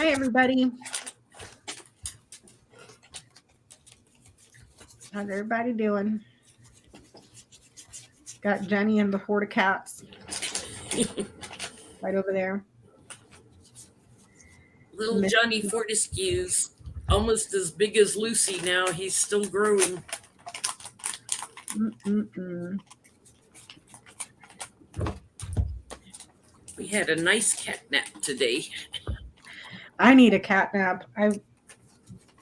Hi, everybody. How's everybody doing? Got Jenny and before the cats right over there. Little Johnny Fortescue's almost as big as Lucy now. He's still growing. We had a nice cat nap today. I need a cat nap. I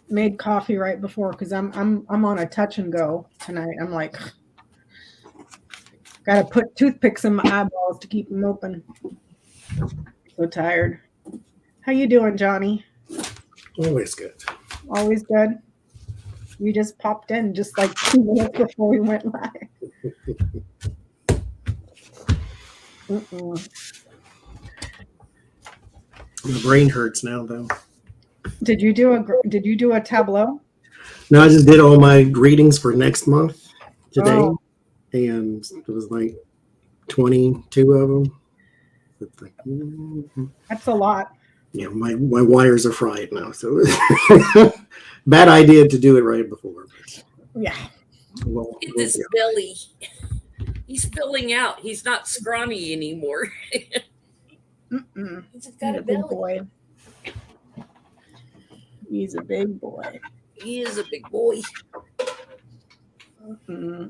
made coffee right before because I'm on a touch and go tonight. I'm like, gotta put toothpicks in my eyeballs to keep them open. So tired. How you doing, Johnny? Always good. Always good. You just popped in just like 2 minutes before we went live. My brain hurts now, though. Did you do a tableau? No, I just did all my readings for next month today, and it was like 22 of them. That's a lot. Yeah, my wires are fried now, so bad idea to do it right before. But, yeah. Look at this belly. He's filling out. He's not scrawny anymore. He's got a big boy. He's a big boy. He is a big boy. I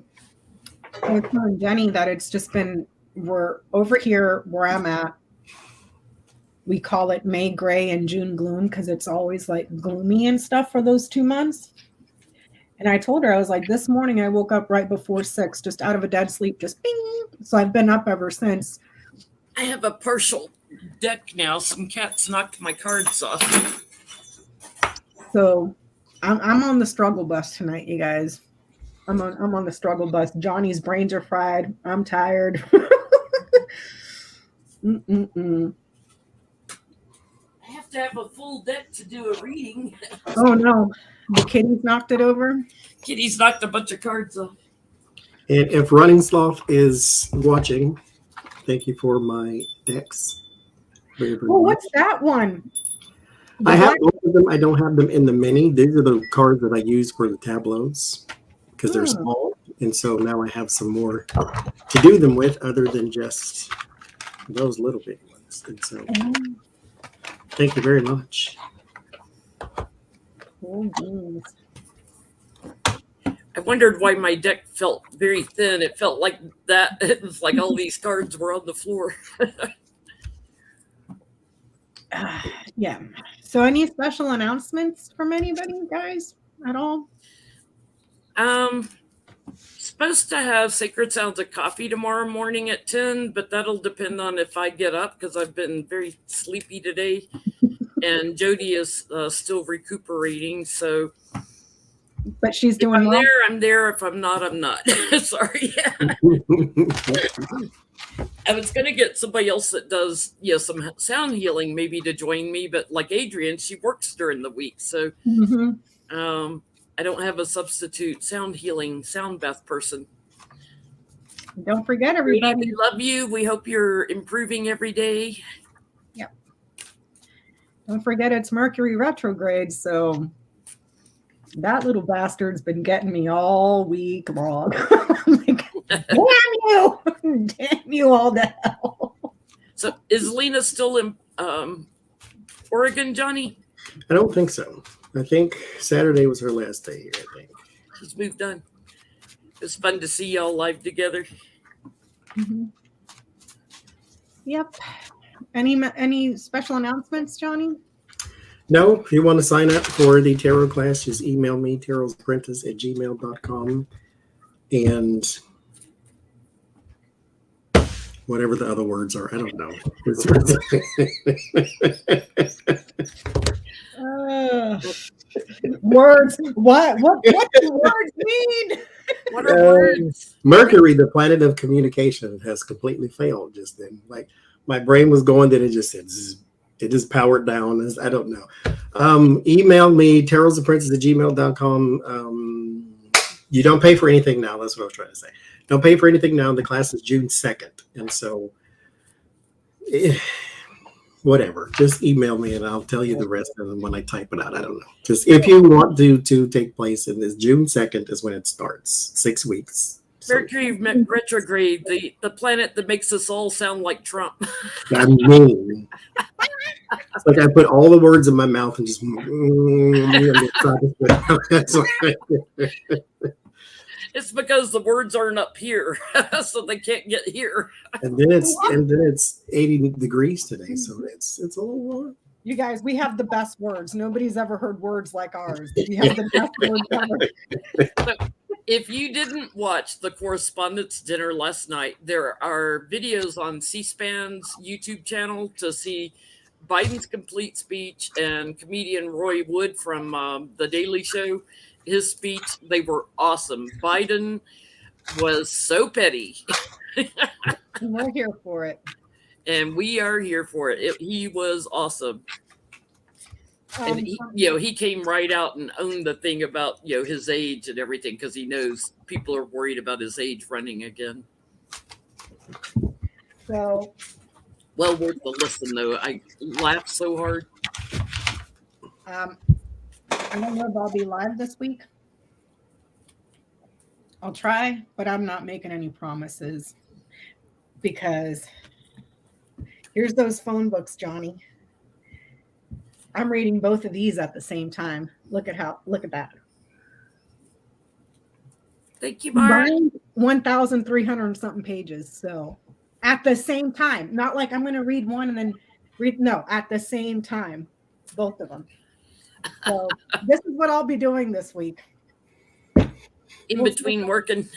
was telling Jenny that it's just been, we're over here where I'm at. We call it May gray and June gloom because it's always like gloomy and stuff for those 2 months. And I told her, I was like, this morning I woke up right before 6, just out of a dead sleep, just bing. So I've been up ever since. I have a partial deck now. Some cats knocked my cards off. So I'm on the struggle bus tonight, you guys. I'm on the struggle bus. Johnny's brains are fried. I'm tired. I have to have a full deck to do a reading. Oh no, the kitties knocked it over. Kitties knocked a bunch of cards off. And if Running Sloth is watching, thank you for my decks. Very, very Oh, much. what's that one? I have both of them. I don't have them in the mini. These are the cards that I use for the tableaus because they're small. And so now I have some more to do them with other than just those little big ones. And so thank you very much. Oh, geez. I wondered why my deck felt very thin. It felt like that. It was like all these cards were on the floor. Yeah. So any special announcements from anybody, guys, at all? Supposed to have Sacred Sounds of Coffee tomorrow morning at 10, but that'll depend on if I get up because I've been very sleepy today. And Jody is still recuperating, so. But she's doing well. There, I'm there. If I'm not, I'm not. Sorry. I was going to get somebody else that does some sound healing maybe to join me, but like Adrienne, she works during the week, so I don't have a substitute sound healing sound bath person. Don't forget, everybody. We love you. We hope you're improving every day. Yep. Don't forget it's Mercury retrograde, so that little bastard's been getting me all week long. Like, damn you! Damn you all to hell. So is Lena still in Oregon, Johnny? I don't think so. I think Saturday was her last day here, I think. She's moved on. It's fun to see y'all live together. Yep. Any special announcements, Johnny? No, if you want to sign up for the tarot class, just email me, tarotapprentice@gmail.com. And whatever the other words are, I don't know. Words. What do words mean? What are words? Mercury, the planet of communication, has completely failed just then. Like my brain was going, then it just said, zzz. It just powered down. I don't know. Email me, tarotapprentice@gmail.com. You don't pay for anything now. That's what I was trying to say. Don't pay for anything now. The class is June 2nd. And so whatever. Just email me and I'll tell you the rest of them when I type it out. I don't know. Just if you want to take place in this June 2nd is when it starts. 6 weeks. So, Mercury retrograde, the planet that makes us all sound like Trump. I mean, it's like I put all the words in my mouth and just. It's because the words aren't up here, so they can't get here. And then it's 80 degrees today, so it's a little warm. You guys, we have the best words. Nobody's ever heard words like ours. We have the best words ever. So if you didn't watch the Correspondents' Dinner last night, there are videos on C-SPAN's YouTube channel to see Biden's complete speech and comedian Roy Wood from The Daily Show. His speech, they were awesome. Biden was so petty. We're here for it. And we are here for it. He was awesome. And he came right out and owned the thing about, his age and everything, because he knows people are worried about his age running again. So, well worth the listen, though. I laughed so hard. I don't know if I'll be live this week. I'll try, but I'm not making any promises because here's those phone books, Johnie. I'm reading both of these at the same time. Look at that. Thank you, Mark. 1,300 and something pages. So at the same time, not like I'm going to read one and then at the same time, both of them. So this is what I'll be doing this week. In between working.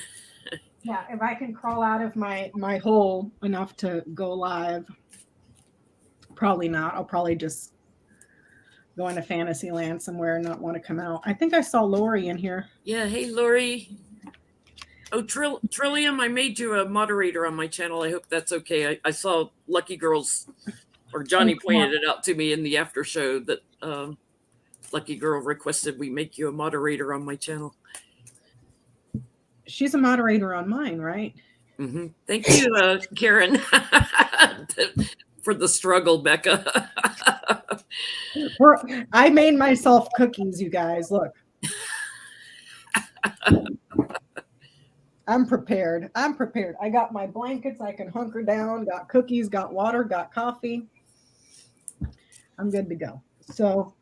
Yeah, if I can crawl out of my hole enough to go live. Probably not. I'll probably just go into Fantasyland somewhere and not want to come out. I think I saw Lori in here. Yeah, hey Lori. Oh, Trillium, I made you a moderator on my channel. I hope that's okay. I saw Lucky Girls, or Johnny pointed it out to me in the after show that Lucky Girl requested we make you a moderator on my channel. She's a moderator on mine, right? Mm-hmm. Thank you, Karen, for the struggle, Becca. I made myself cookies, you guys. Look. I'm prepared. I got my blankets. I can hunker down. Got cookies, got water, got coffee. I'm good to go. So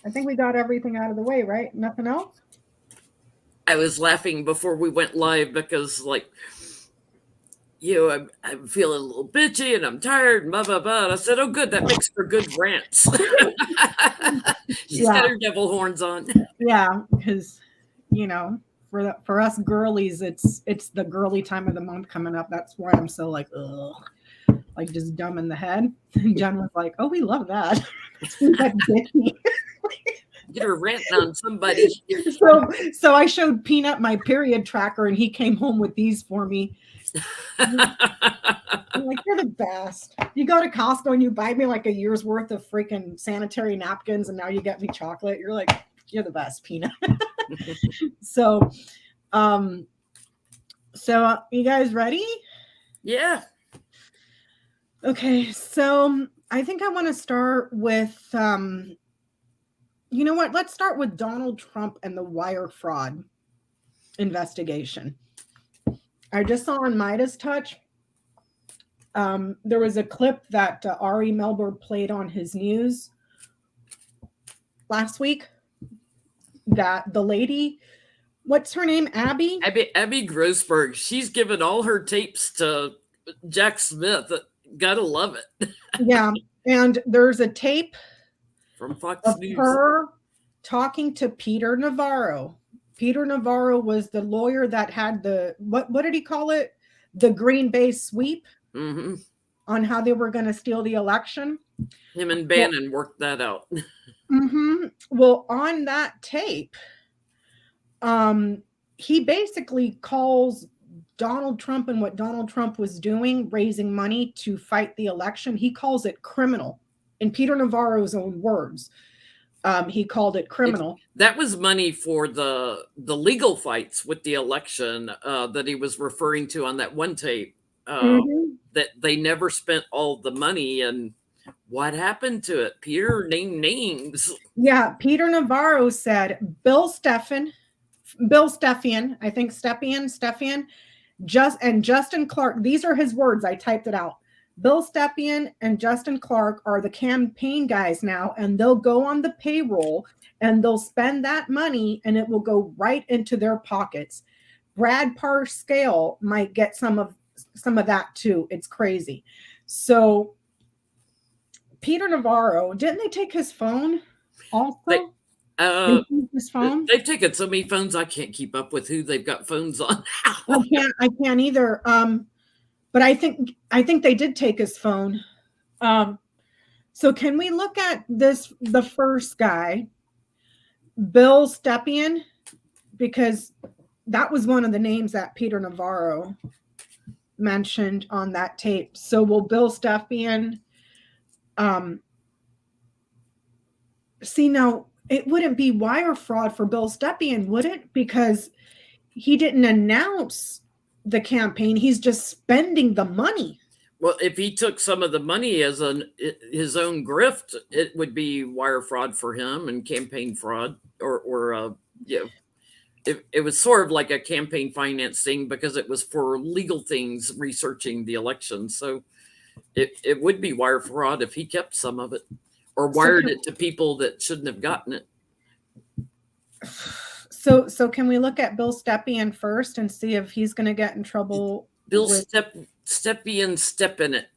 I think we got everything out of the way, right? Nothing else? I was laughing before we went live because, I'm feeling a little bitchy and I'm tired and blah, blah, blah. And I said, oh, good. That makes for good rants. She's got her devil horns on. Yeah, because, for us girlies, it's the girly time of the month coming up. That's why I'm so just dumb in the head. And Jen was like, oh, we love that. Get her ranting on somebody. So I showed Peanut my period tracker and he came home with these for me. I'm like, you're the best. You go to Costco and you buy me like a year's worth of freaking sanitary napkins and now you get me chocolate. You're like, you're the best, Peanut. So you guys ready? Yeah. Okay, so I think I want to start with you know what? Let's start with Donald Trump and the wire fraud investigation. I just saw on Midas Touch, there was a clip that Ari Melber played on his news last week that the lady, what's her name? Abby Grossberg. She's given all her tapes to Jack Smith. Gotta love it. Yeah. And there's a tape from Fox of News. Her talking to Peter Navarro. Peter Navarro was the lawyer that had the, what did he call it? The Green Bay sweep on how they were going to steal the election. Him and Bannon worked that out. Well, on that tape, he basically calls Donald Trump and what Donald Trump was doing, raising money to fight the election. He calls it criminal. In Peter Navarro's own words, he called it criminal. That was money for the legal fights with the election that he was referring to on that one tape. that they never spent all the money, and what happened to it? Peter named names. Yeah, Peter Navarro said Bill Stephan, I think Stephan, Justin Clark. These are his words. I typed it out. Bill Stephan and Justin Clark are the campaign guys now, and they'll go on the payroll and they'll spend that money and it will go right into their pockets. Brad Parscale might get some of that too. It's crazy. So Peter Navarro, didn't they take his phone also? His phone? They've taken so many phones, I can't keep up with who they've got phones on. I can't either. But I think they did take his phone. So can we look at the first guy, Bill Stephan, because that was one of the names that Peter Navarro mentioned on that tape. So will Bill Stephan see, now it wouldn't be wire fraud for Bill Stephan, would it? Because he didn't announce the campaign. He's just spending the money. Well, if he took some of the money as his own grift, it would be wire fraud for him and campaign fraud, or it was sort of like a campaign finance thing because it was for legal things, researching the election. So it would be wire fraud if he kept some of it or wired it to people that shouldn't have gotten it. So can we look at Bill Stephan first and see if he's going to get in trouble? Bill Stephan step in it.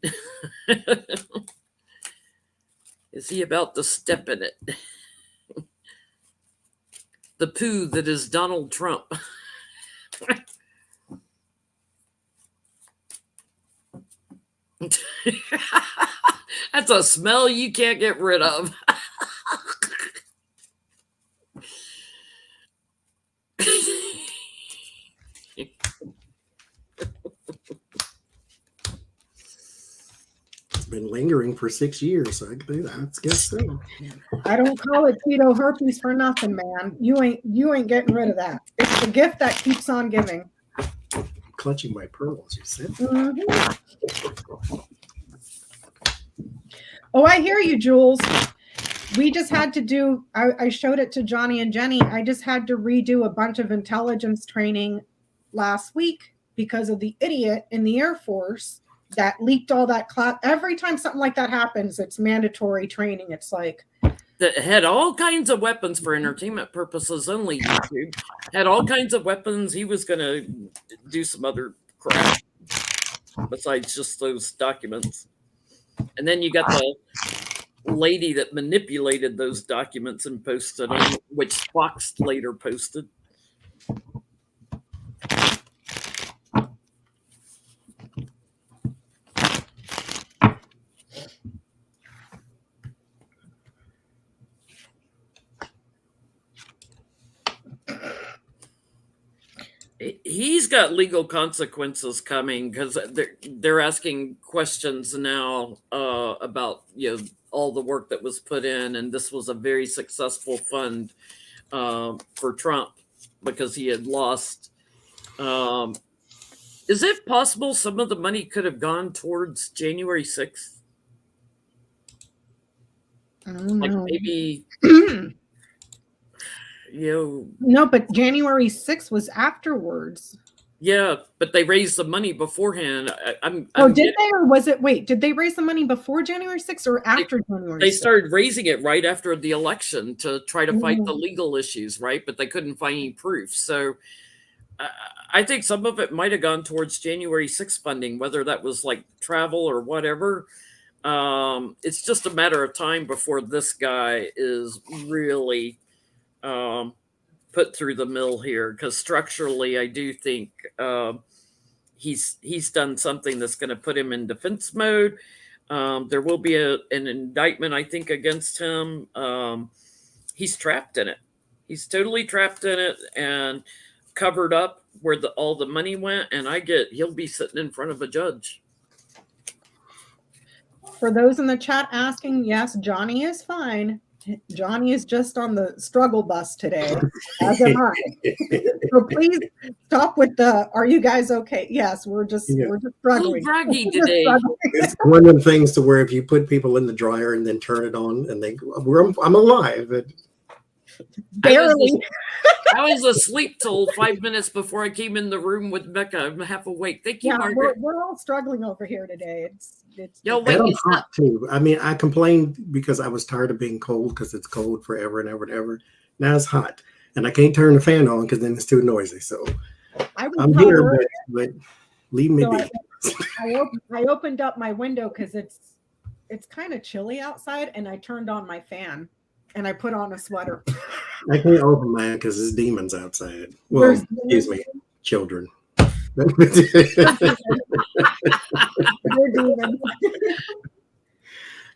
Is he about to step in it? The poo that is Donald Trump. That's a smell you can't get rid of. It's been lingering for 6 years, so I guess so. I don't call it keto herpes for nothing, man. You ain't getting rid of that. It's the gift that keeps on giving. I'm clutching my pearls, you said. Oh, I hear you, Jules. We just had to do, I showed it to Johnie and Jenny. I just had to redo a bunch of intelligence training last week because of the idiot in the Air Force that leaked all that class. Every time something like that happens, it's mandatory training. It's like, that had all kinds of weapons for entertainment purposes only. YouTube had all kinds of weapons. He was going to do some other crap besides just those documents. And then you got the lady that manipulated those documents and posted them, which Fox later posted. He's got legal consequences coming because they're asking questions now about all the work that was put in, and this was a very successful fund for Trump because he had lost. Is it possible some of the money could have gone towards January 6th? I don't know. Like maybe. No, but January 6th was afterwards. Yeah, but they raised the money beforehand. Did they, or was it? Wait, did they raise the money before January 6th or after January 6th? They started raising it right after the election to try to fight the legal issues, right? But they couldn't find any proof. So I think some of it might have gone towards January 6th funding, whether that was like travel or whatever. It's just a matter of time before this guy is really put through the mill here, because structurally I do think he's done something that's going to put him in defense mode. There will be an indictment, I think, against him. He's trapped in it. He's totally trapped in it and covered up where all the money went, and he'll be sitting in front of a judge. For those in the chat asking, yes, Johnie is fine. Johnie is just on the struggle bus today, as am I. So please stop with the, are you guys okay? Yes, we're just struggling. A little braggy today. It's one of the things to where if you put people in the dryer and then turn it on and they go, I'm alive. Barely. I was asleep till 5 minutes before I came in the room with Becca. I'm half awake. Thank you, Margaret. We're all struggling over here today. Yo, And I'm hot too. I mean, I complained because I was tired of being cold because it's cold forever and ever and ever. Now it's hot, and I can't turn the fan on because then it's too noisy. So I'm here, but leave me be. I opened up my window because it's kind of chilly outside, and I turned on my fan, and I put on a sweater. I can't open mine because there's demons outside. Well, excuse me, children.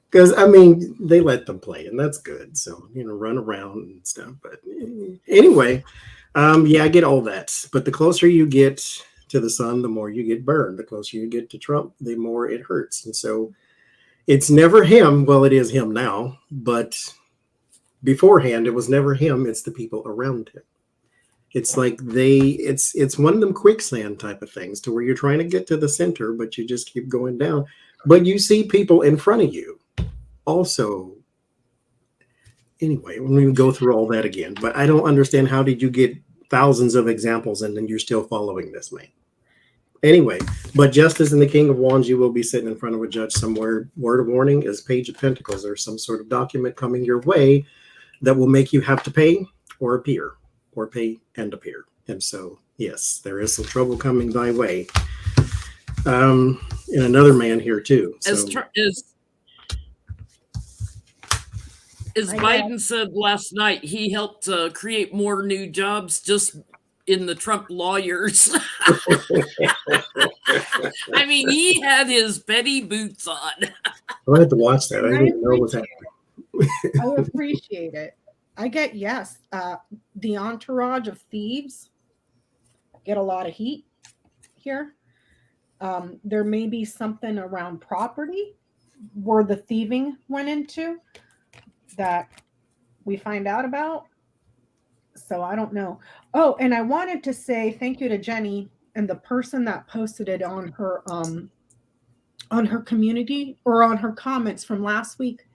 Because I mean, they let them play, and that's good. So run around and stuff. But anyway, I get all that. But the closer you get to the sun, the more you get burned. The closer you get to Trump, the more it hurts. And so it's never him. Well, it is him now, but beforehand, it was never him. It's the people around him. It's like it's one of them quicksand type of things to where you're trying to get to the center, but you just keep going down. But you see people in front of you also. Anyway, we go through all that again, but I don't understand how did you get thousands of examples and then you're still following this man. Anyway, but just as in the King of Wands, you will be sitting in front of a judge somewhere. Word of warning is Page of Pentacles. There's some sort of document coming your way that will make you have to pay or appear. Or pay and appear. And so, yes, there is some trouble coming thy way. And another man here, too. So. As Biden said last night, he helped create more new jobs just in the Trump lawyers. I mean, he had his Betty boots on. I had to watch that. I didn't know what was happening. I appreciate it. I get, yes, the entourage of thieves get a lot of heat here. There may be something around property where the thieving went into that we find out about. So I don't know. Oh, and I wanted to say thank you to Jenny and the person that posted it on her community or on her comments from last week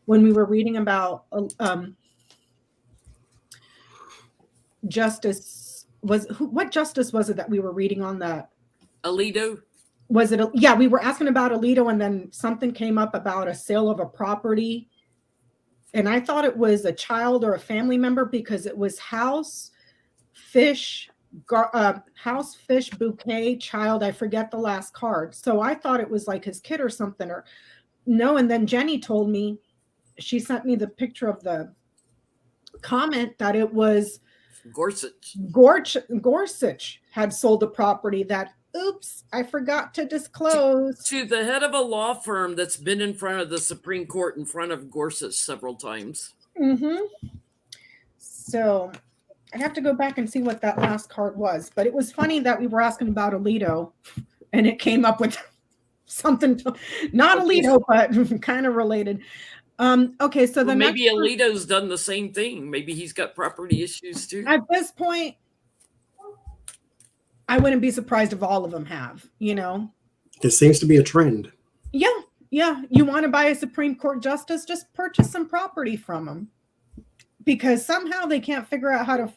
when we were reading about justice. What justice was it that we were reading on that? Alito? Was it? Yeah, we were asking about Alito, and then something came up about a sale of a property. And I thought it was a child or a family member because it was house, fish, bouquet, child. I forget the last card. So I thought it was like his kid or something, or no. And then Jenny told me, she sent me the picture of the comment that it was Gorsuch had sold a property that, oops, I forgot to disclose. To the head of a law firm that's been in front of the Supreme Court in front of Gorsuch several times. Mm-hmm. So I'd have to go back and see what that last card was. But it was funny that we were asking about Alito and it came up with something, not Alito, but kind of related. Okay, so then maybe Alito's done the same thing. Maybe he's got property issues too. At this point, I wouldn't be surprised if all of them have, It seems to be a trend. Yeah. You want to buy a Supreme Court justice, just purchase some property from them. Because somehow they can't figure out how to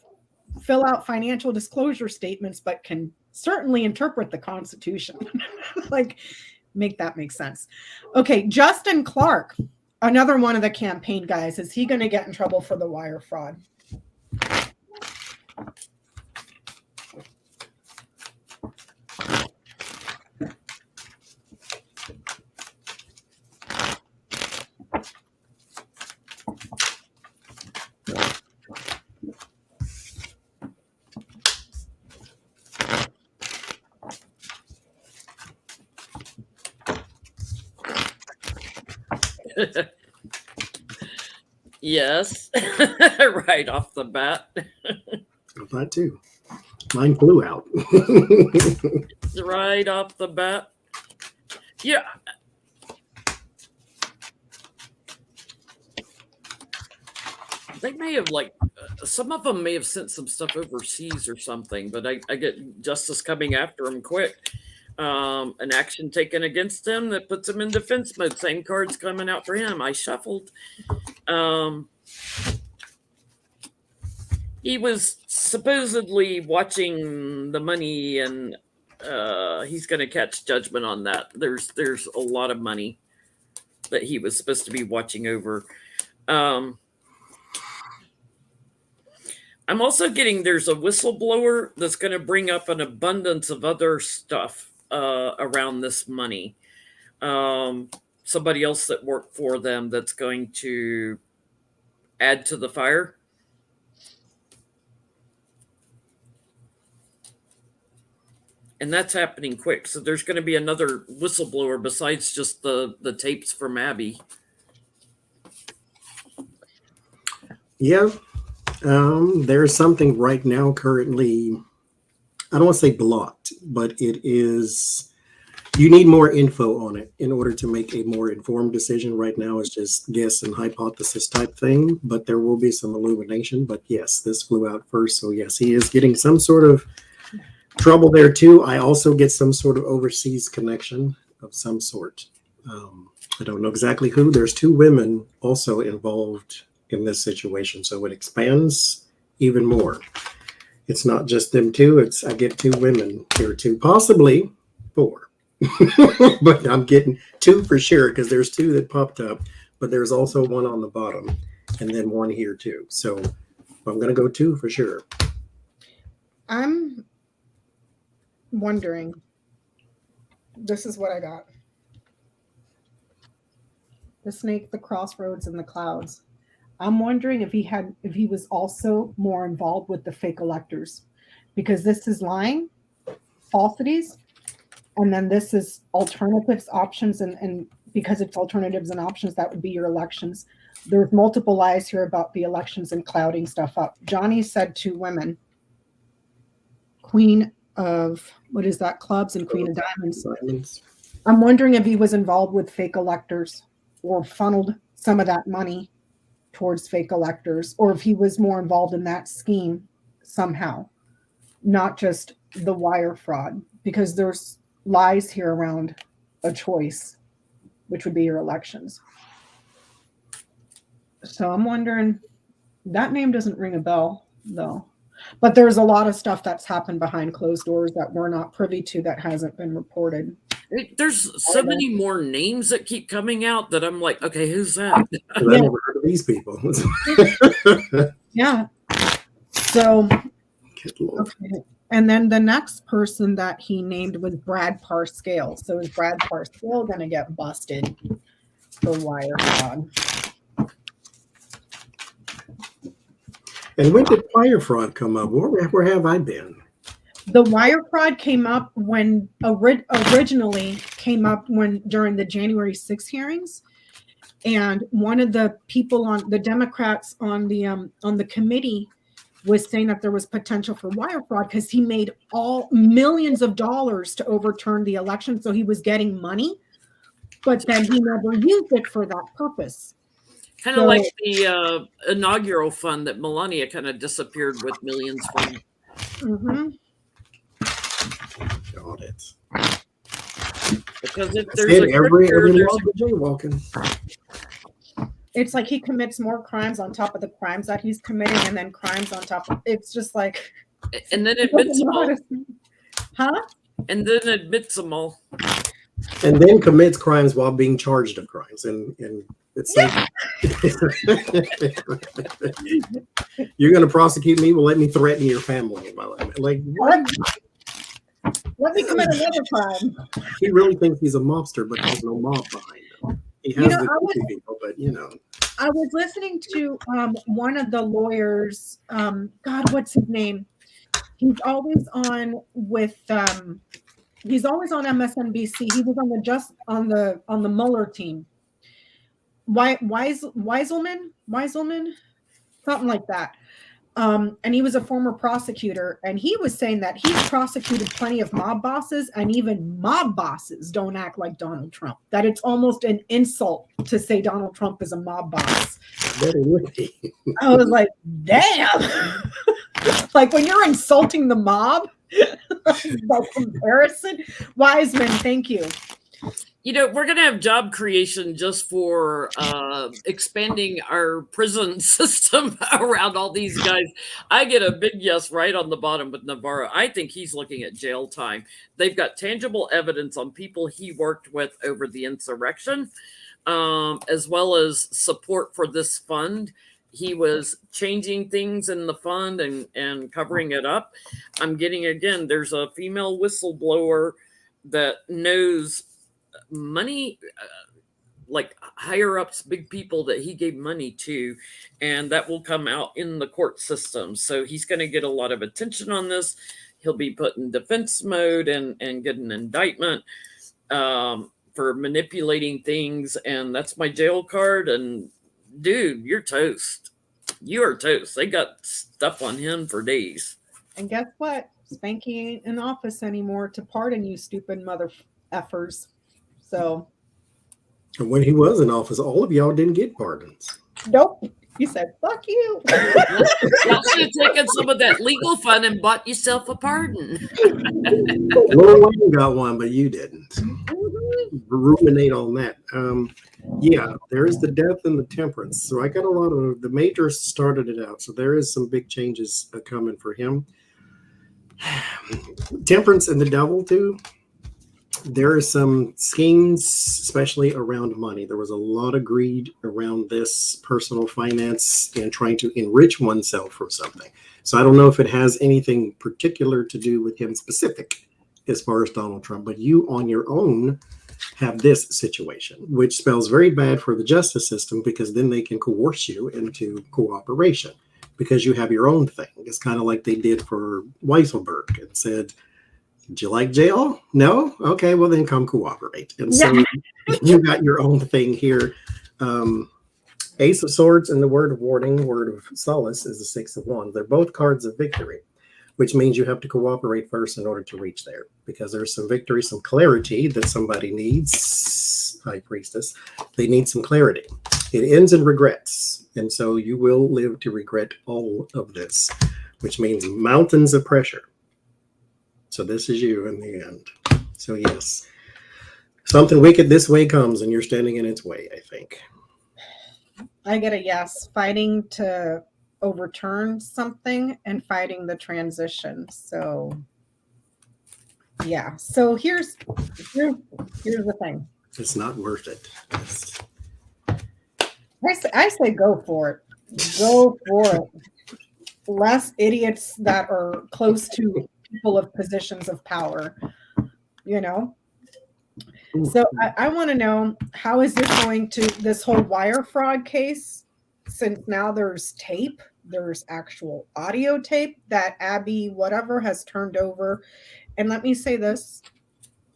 fill out financial disclosure statements, but can certainly interpret the Constitution. Make that make sense. Okay, Justin Clark, another one of the campaign guys. Is he going to get in trouble for the wire fraud? Yes. Right off the bat. That too. Mine flew out. Right off the bat. Yeah. They may have some of them may have sent some stuff overseas or something, but I get justice coming after him quick. An action taken against him that puts him in defense mode. Same cards coming out for him. I shuffled. He was supposedly watching the money, and he's going to catch judgment on that. There's a lot of money that he was supposed to be watching over. I'm also getting there's a whistleblower that's going to bring up an abundance of other stuff around this money. Somebody else that worked for them that's going to add to the fire. And that's happening quick. So there's going to be another whistleblower besides just the tapes from Abby. Yeah. There's something right now currently, I don't want to say blocked, but it is, you need more info on it in order to make a more informed decision. Right now it's just guess and hypothesis type thing, but there will be some illumination. But yes, this flew out first. So yes, he is getting some sort of trouble there too. I also get some sort of overseas connection of some sort. I don't know exactly who. There's 2 women also involved in this situation, so it expands even more. It's not just them 2. I get 2 women here too, possibly 4, but I'm getting 2 for sure because there's 2 that popped up, but there's also 1 on the bottom, and then 1 here too. So I'm gonna go 2 for sure. I'm wondering. This is what I got. The snake, the crossroads, and the clouds. I'm wondering if he was also more involved with the fake electors, because this is lying, falsities, and then this is alternatives, options, and because it's alternatives and options, that would be your elections. There's multiple lies here about the elections and clouding stuff up. Johnie said 2 women, Queen of, what is that, clubs, and Queen of diamonds. I'm wondering if he was involved with fake electors or funneled some of that money towards fake electors, or if he was more involved in that scheme somehow, not just the wire fraud, because there's lies here around a choice, which would be your elections. So I'm wondering, that name doesn't ring a bell though, but there's a lot of stuff that's happened behind closed doors that we're not privy to that hasn't been reported. There's so many more names that keep coming out that I'm like, okay, who's that? I never heard of these people. Yeah. So, okay. And then the next person that he named was Brad Parscale. So is Brad Parscale going to get busted for wire fraud? And when did wire fraud come up? Where have I been? The wire fraud came up when originally came up during the January 6 hearings, and one of the people on the Democrats on the committee was saying that there was potential for wire fraud because he made all millions of dollars to overturn the election, so he was getting money, but then he never used it for that purpose. Kind of like the inaugural fund that Melania kind of disappeared with millions from. Mm-hmm. Got it. Because if there's every law of jaywalking. It's like he commits more crimes on top of the crimes that he's committing, and then crimes on top of, it's just like, and then admits them all. Huh? And then admits them all. And then commits crimes while being charged of crimes. And it's like, you're going to prosecute me? Well, let me threaten your family. Like, what? Let me commit another crime. He really thinks he's a mobster, but there's no mob behind him. He has the people, but I was listening to one of the lawyers. God, what's his name? He's always on with. He's always on MSNBC. He was on the Mueller team. Weiselman, something like that. And he was a former prosecutor, and he was saying that he's prosecuted plenty of mob bosses, and even mob bosses don't act like Donald Trump. That it's almost an insult to say Donald Trump is a mob boss. That it would be. I was like, damn. Like when you're insulting the mob, by comparison. Wiseman, thank you. You know, we're going to have job creation just for expanding our prison system around all these guys. I get a big yes right on the bottom with Navarro. I think he's looking at jail time. They've got tangible evidence on people he worked with over the insurrection, as well as support for this fund. He was changing things in the fund and covering it up. I'm getting, again, there's a female whistleblower that knows money, like higher ups, big people that he gave money to, and that will come out in the court system. So he's going to get a lot of attention on this. He'll be put in defense mode and get an indictment for manipulating things. And that's my jail card. And dude, you're toast. You are toast. They got stuff on him for days. And guess what? Spanky ain't in office anymore to pardon you stupid mother effers. So And when he was in office, all of y'all didn't get pardons. nope. He said, fuck you. Y'all should have taken some of that legal fund and bought yourself a pardon. Lil Wayne got one, but you didn't. Ruminate on that. Yeah, there is the death and the temperance. So I got a lot of the majors started it out. So there is some big changes coming for him. Temperance and the devil too. There are some schemes, especially around money. There was a lot of greed around this personal finance and trying to enrich oneself from something. So I don't know if it has anything particular to do with him specific as far as Donald Trump, but you on your own have this situation, which spells very bad for the justice system because then they can coerce you into cooperation because you have your own thing. It's kind of like they did for Weisselberg and said, "Do you like jail? No? Okay, well then come cooperate." And so you got your own thing here. Ace of Swords and the Word of Warning, Word of Solace is the Six of Wands. They're both cards of victory, which means you have to cooperate first in order to reach there because there's some victory, some clarity that somebody needs. High Priestess, they need some clarity. It ends in regrets. And so you will live to regret all of this, which means mountains of pressure. So this is you in the end. So yes, something wicked this way comes and you're standing in its way, I think. I get a yes. Fighting to overturn something and fighting the transition. So yeah. So here's the thing. It's not worth it. I say go for it. Go for it. Less idiots that are close to people of positions of power, you know. So I want to know, how is this going to, this whole wire fraud case, since now there's tape, there's actual audio tape that Abby whatever has turned over. And let me say this,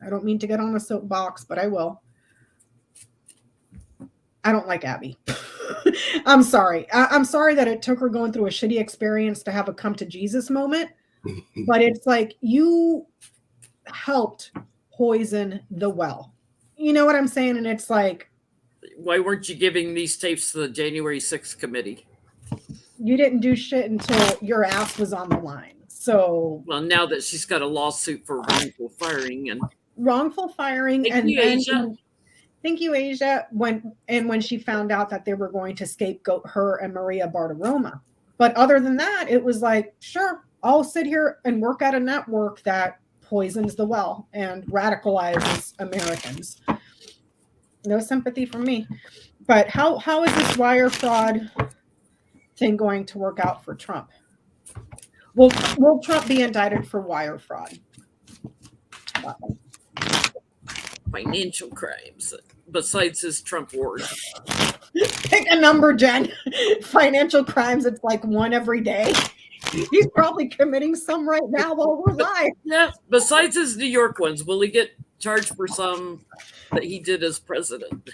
I don't mean to get on a soapbox, but I will. I don't like Abby. I'm sorry. I'm sorry that it took her going through a shitty experience to have a come to Jesus moment. But it's like you helped poison the well. You know what I'm saying? And it's like, why weren't you giving these tapes to the January 6th committee? You didn't do shit until your ass was on the line. So, well, now that she's got a lawsuit for wrongful firing and thank you, Asia. When she found out that they were going to scapegoat her and Maria Bartiromo. But other than that, it was like, sure, I'll sit here and work at a network that poisons the well and radicalizes Americans. No sympathy from me. But how is this wire fraud thing going to work out for Trump? Will Trump be indicted for wire fraud? Financial crimes besides his Trump wars. Pick a number, Jen. Financial crimes, it's like one every day. He's probably committing some right now while we're live. Yeah, besides his New York ones, will he get charged for some that he did as president?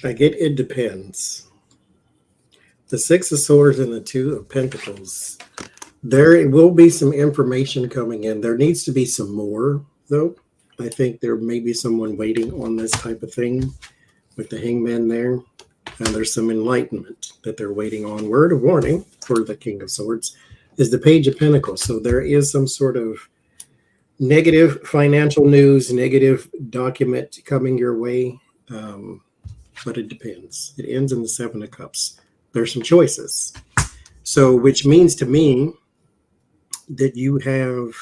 I get it depends. The Six of Swords and the Two of Pentacles. There will be some information coming in. There needs to be some more, though. I think there may be someone waiting on this type of thing with the Hangman there. And there's some enlightenment that they're waiting on. Word of warning for the King of Swords is the Page of Pentacles. So there is some sort of negative financial news, negative document coming your way. But it depends. It ends in the Seven of Cups. There's some choices. So, which means to me that you have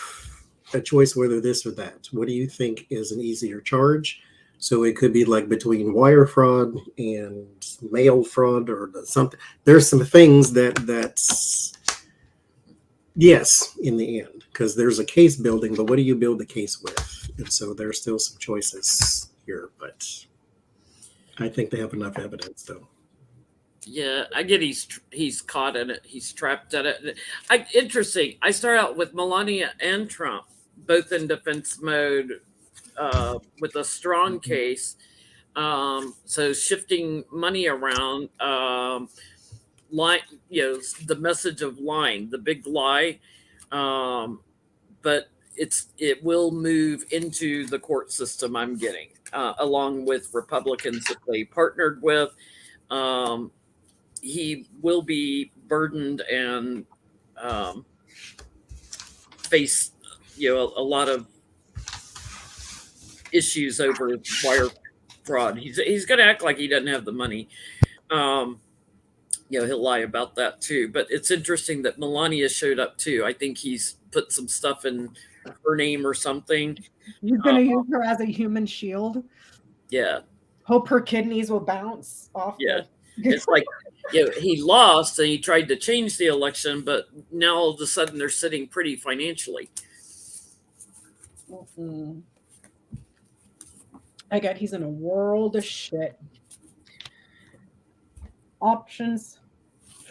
a choice whether this or that. What do you think is an easier charge? So it could be like between wire fraud and mail fraud or something. There's some things that's yes in the end, because there's a case building, but what do you build the case with? And so there's still some choices here, but I think they have enough evidence though. Yeah, I get he's caught in it. He's trapped in it. Interesting. I start out with Melania and Trump, both in defense mode, with a strong case. So shifting money around, lie, the message of lying, the big lie. But it will move into the court system. I'm getting, along with Republicans that they partnered with. He will be burdened and face, a lot of issues over wire fraud. He's going to act like he doesn't have the money. He'll lie about that too. But it's interesting that Melania showed up too. I think he's put some stuff in her name or something. He's going to use her as a human shield. Yeah. Hope her kidneys will bounce off. Yeah. It's like, he lost and he tried to change the election, but now all of a sudden they're sitting pretty financially. Mm-mm. I get he's in a world of shit. Options,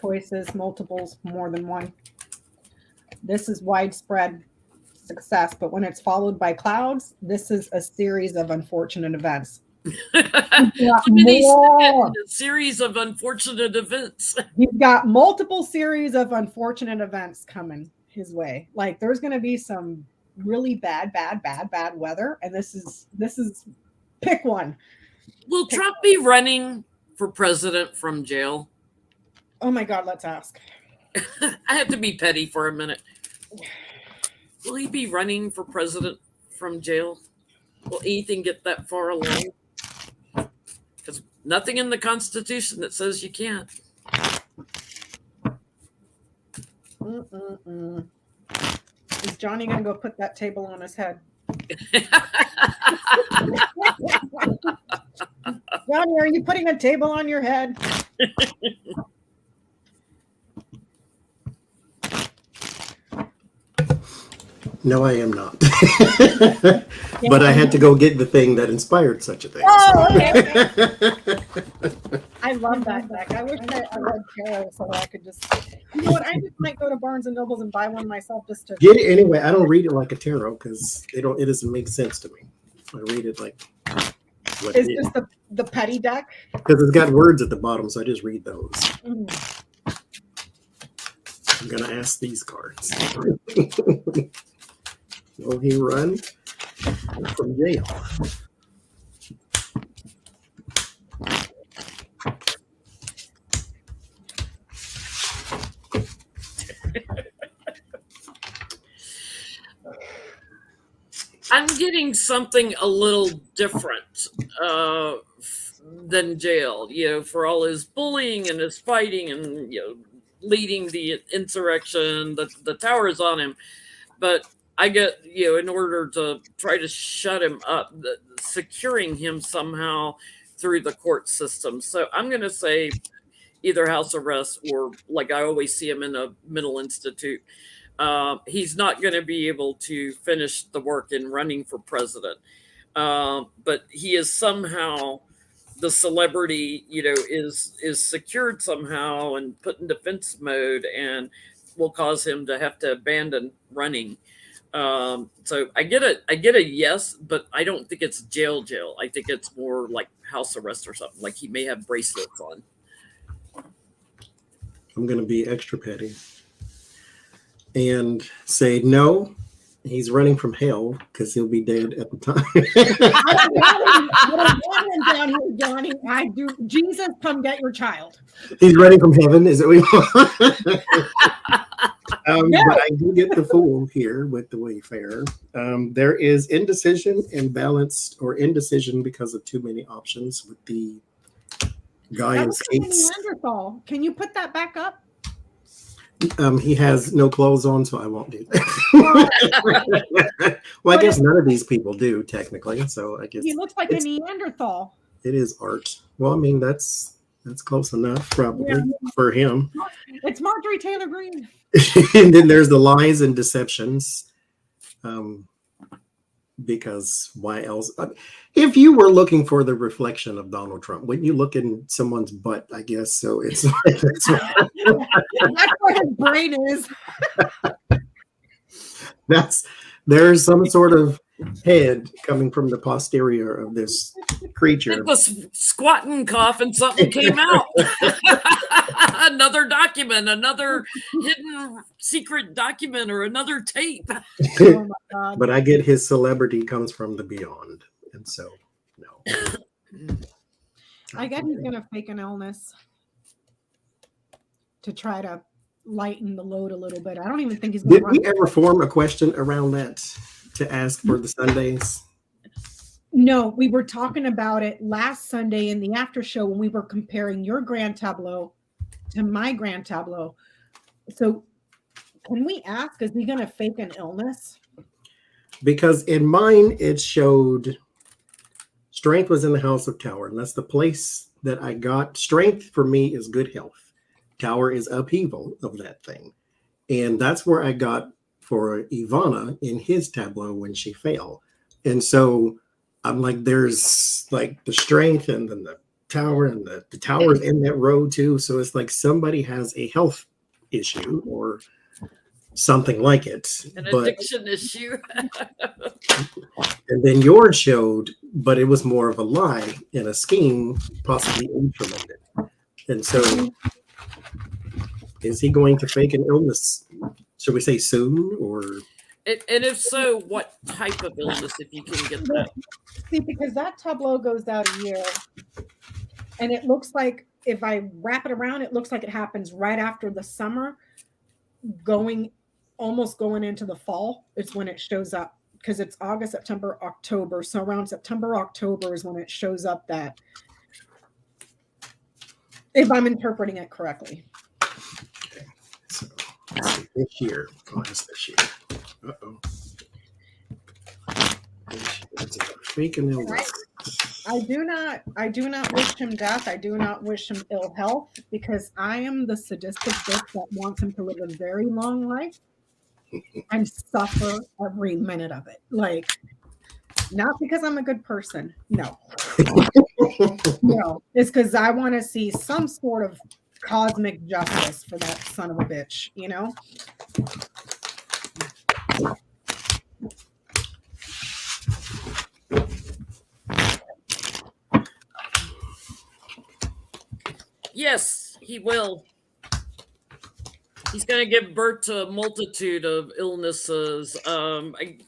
choices, multiples, more than one. This is widespread success, but when it's followed by clouds, this is a series of unfortunate events. A series of unfortunate events. He's got multiple series of unfortunate events coming his way. Like there's going to be some really bad weather, and this is pick one. Will Trump be running for president from jail? Oh my God, let's ask. I have to be petty for a minute. Will he be running for president from jail? Will anything get that far along? Because nothing in the Constitution that says you can't. Is Johnny going to go put that table on his head? Johnny, are you putting a table on your head? No, I am not. But I had to go get the thing that inspired such a thing. Oh, okay. I love that deck. I wish I read tarot so that I could just, you know what? I just might go to Barnes and Nobles and buy one myself just to get it anyway. I don't read it like a tarot because it doesn't make sense to me. I read it like what it's just the petty deck because it's got words at the bottom, so I just read those. I'm gonna ask these cards. Will he run from jail? I'm getting something a little different than jail, for all his bullying and his fighting and, leading the insurrection. The tower is on him. But I get, in order to try to shut him up, securing him somehow through the court system. So I'm going to say either house arrest or like I always see him in a mental institute. He's not going to be able to finish the work in running for president. But he is somehow, the celebrity, is secured somehow and put in defense mode and will cause him to have to abandon running. So I get a yes, but I don't think it's jail. I think it's more like house arrest or something. Like he may have bracelets on. I'm going to be extra petty and say no. He's running from hell because he'll be dead at the time. Down here, Johnny. I do. Jesus, come get your child. He's running from heaven. Is it what we want? But I do get the fool here with the Wayfarer. There is indecision, imbalanced, or indecision because of too many options with the guy in skates. Neanderthal. Can you put that back up? He has no clothes on, so I won't do that. Well, I guess none of these people do technically. So I guess he looks like a Neanderthal. It is art. Well, I mean that's close enough probably for him. It's Marjorie Taylor Greene. And then there's the lies and deceptions. Because why else? If you were looking for the reflection of Donald Trump, wouldn't you look in someone's butt? I guess so. It's that's where his brain is. There's some sort of head coming from the posterior of this creature. It was squatting cough and something came out. Another document, another hidden secret document, or another tape. Oh my God. But I get his celebrity comes from the beyond. And so, no. I guess he's going to fake an illness to try to lighten the load a little bit. I don't even think he's going to. Did we ever form a question around that to ask for the Sundays? No, we were talking about it last Sunday in the after show when we were comparing your grand tableau to my grand tableau. So can we ask, is he going to fake an illness? Because in mine, it showed strength was in the house of Tower. And that's the place that I got. Strength for me is good health. Tower is upheaval of that thing. And that's where I got for Ivana in his tableau when she fell. And so I'm like, there's like the strength and then the tower, and the tower's in that row too. So it's like somebody has a health issue or something like it. An addiction issue. And then yours showed, but it was more of a lie and a scheme, possibly implemented. And so is he going to fake an illness? Should we say soon, or? And if so, what type of illness, if you can get that? See, because that tableau goes out a year, and it looks like, if I wrap it around, it looks like it happens right after the summer, almost going into the fall. It's when it shows up, because it's August, September, October. So around September, October is when it shows up, that, if I'm interpreting it correctly. Okay. So this year, this year. Uh-oh. Faking illness. I do not wish him death. I do not wish him ill health, because I am the sadistic bitch that wants him to live a very long life and suffer every minute of it. Like, not because I'm a good person. No. No. It's because I want to see some sort of cosmic justice for that son of a bitch, you know? Yes, he will. He's going to give birth to a multitude of illnesses. I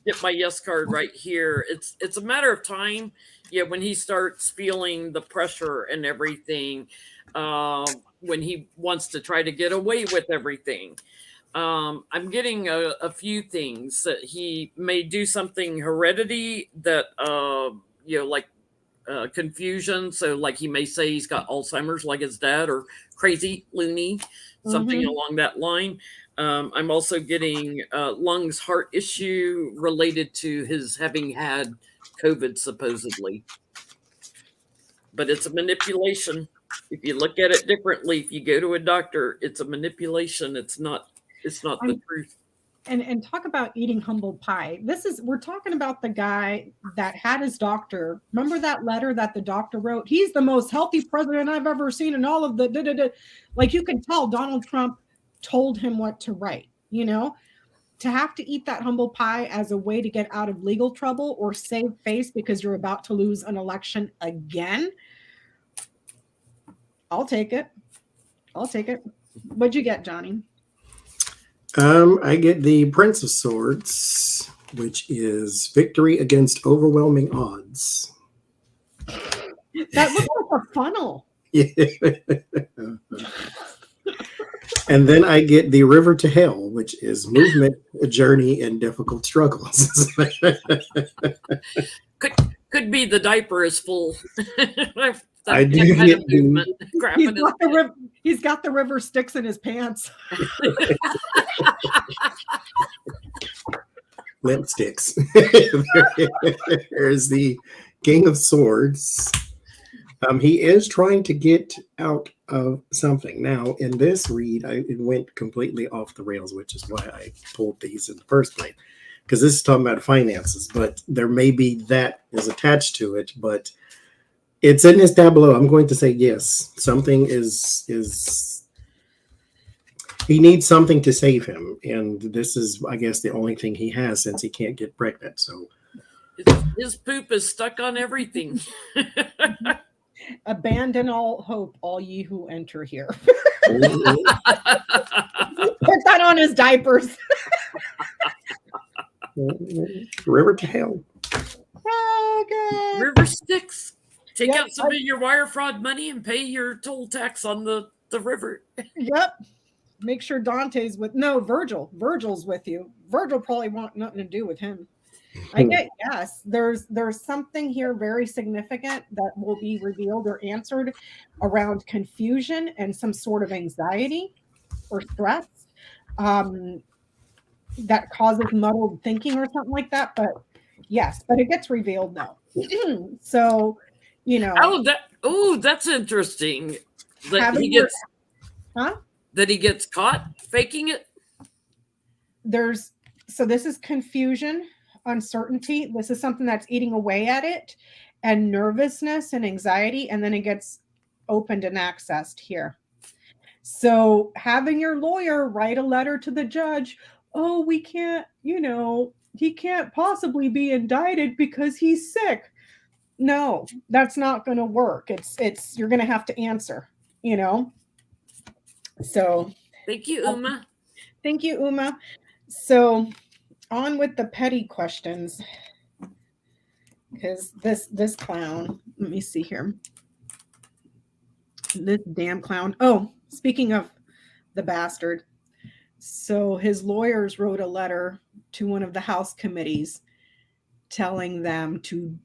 get my yes card right here. It's a matter of time. Yeah, when he starts feeling the pressure and everything, when he wants to try to get away with everything. I'm getting a few things that he may do something heredity that, like confusion. So like he may say he's got Alzheimer's like his dad, or crazy, loony, something along that line. I'm also getting lungs, heart issue related to his having had COVID, supposedly. But it's a manipulation. If you look at it differently, if you go to a doctor, it's a manipulation. It's not the truth. And talk about eating humble pie. We're talking about the guy that had his doctor. Remember that letter that the doctor wrote? He's the most healthy president I've ever seen in all of the. Like, you can tell Donald Trump told him what to write, you know? to have to eat that humble pie as a way to get out of legal trouble or save face because you're about to lose an election again, I'll take it. What'd you get, Johnie? I get the Prince of Swords, which is victory against overwhelming odds. That looks like a funnel. And then I get the River to Hell, which is movement, a journey, and difficult struggles. Could be the diaper is full. I do get he's got the river Styx in his pants. Limp sticks. There's the King of Swords. He is trying to get out of something. Now, in this read, it went completely off the rails, which is why I pulled these in the first place. Because this is talking about finances, but there may be that is attached to it, but it's in his tableau. I'm going to say yes. Something is he needs something to save him, and this is, I guess, the only thing he has since he can't get pregnant. So his poop is stuck on everything. Abandon all hope, all ye who enter here. Put that on his diapers. River to Hell. Oh, God. River Styx. Take out some of your wire fraud money and pay your toll tax on the river. Yep. Make sure Dante's Virgil. Virgil's with you. Virgil probably want nothing to do with him. I get yes. There's something here very significant that will be revealed or answered around confusion and some sort of anxiety or stress that causes muddled thinking or something like that. But yes, but it gets revealed now. So, you know. That's interesting. That he gets caught faking it. So this is confusion, uncertainty. This is something that's eating away at it, and nervousness and anxiety, and then it gets opened and accessed here. So having your lawyer write a letter to the judge, oh, we can't, he can't possibly be indicted because he's sick. No, that's not going to work. You're going to have to answer, So thank you, Uma. Thank you, Uma. So on with the petty questions, because this clown, let me see here. This damn clown. Oh, speaking of the bastard. So his lawyers wrote a letter to one of the House committees telling them to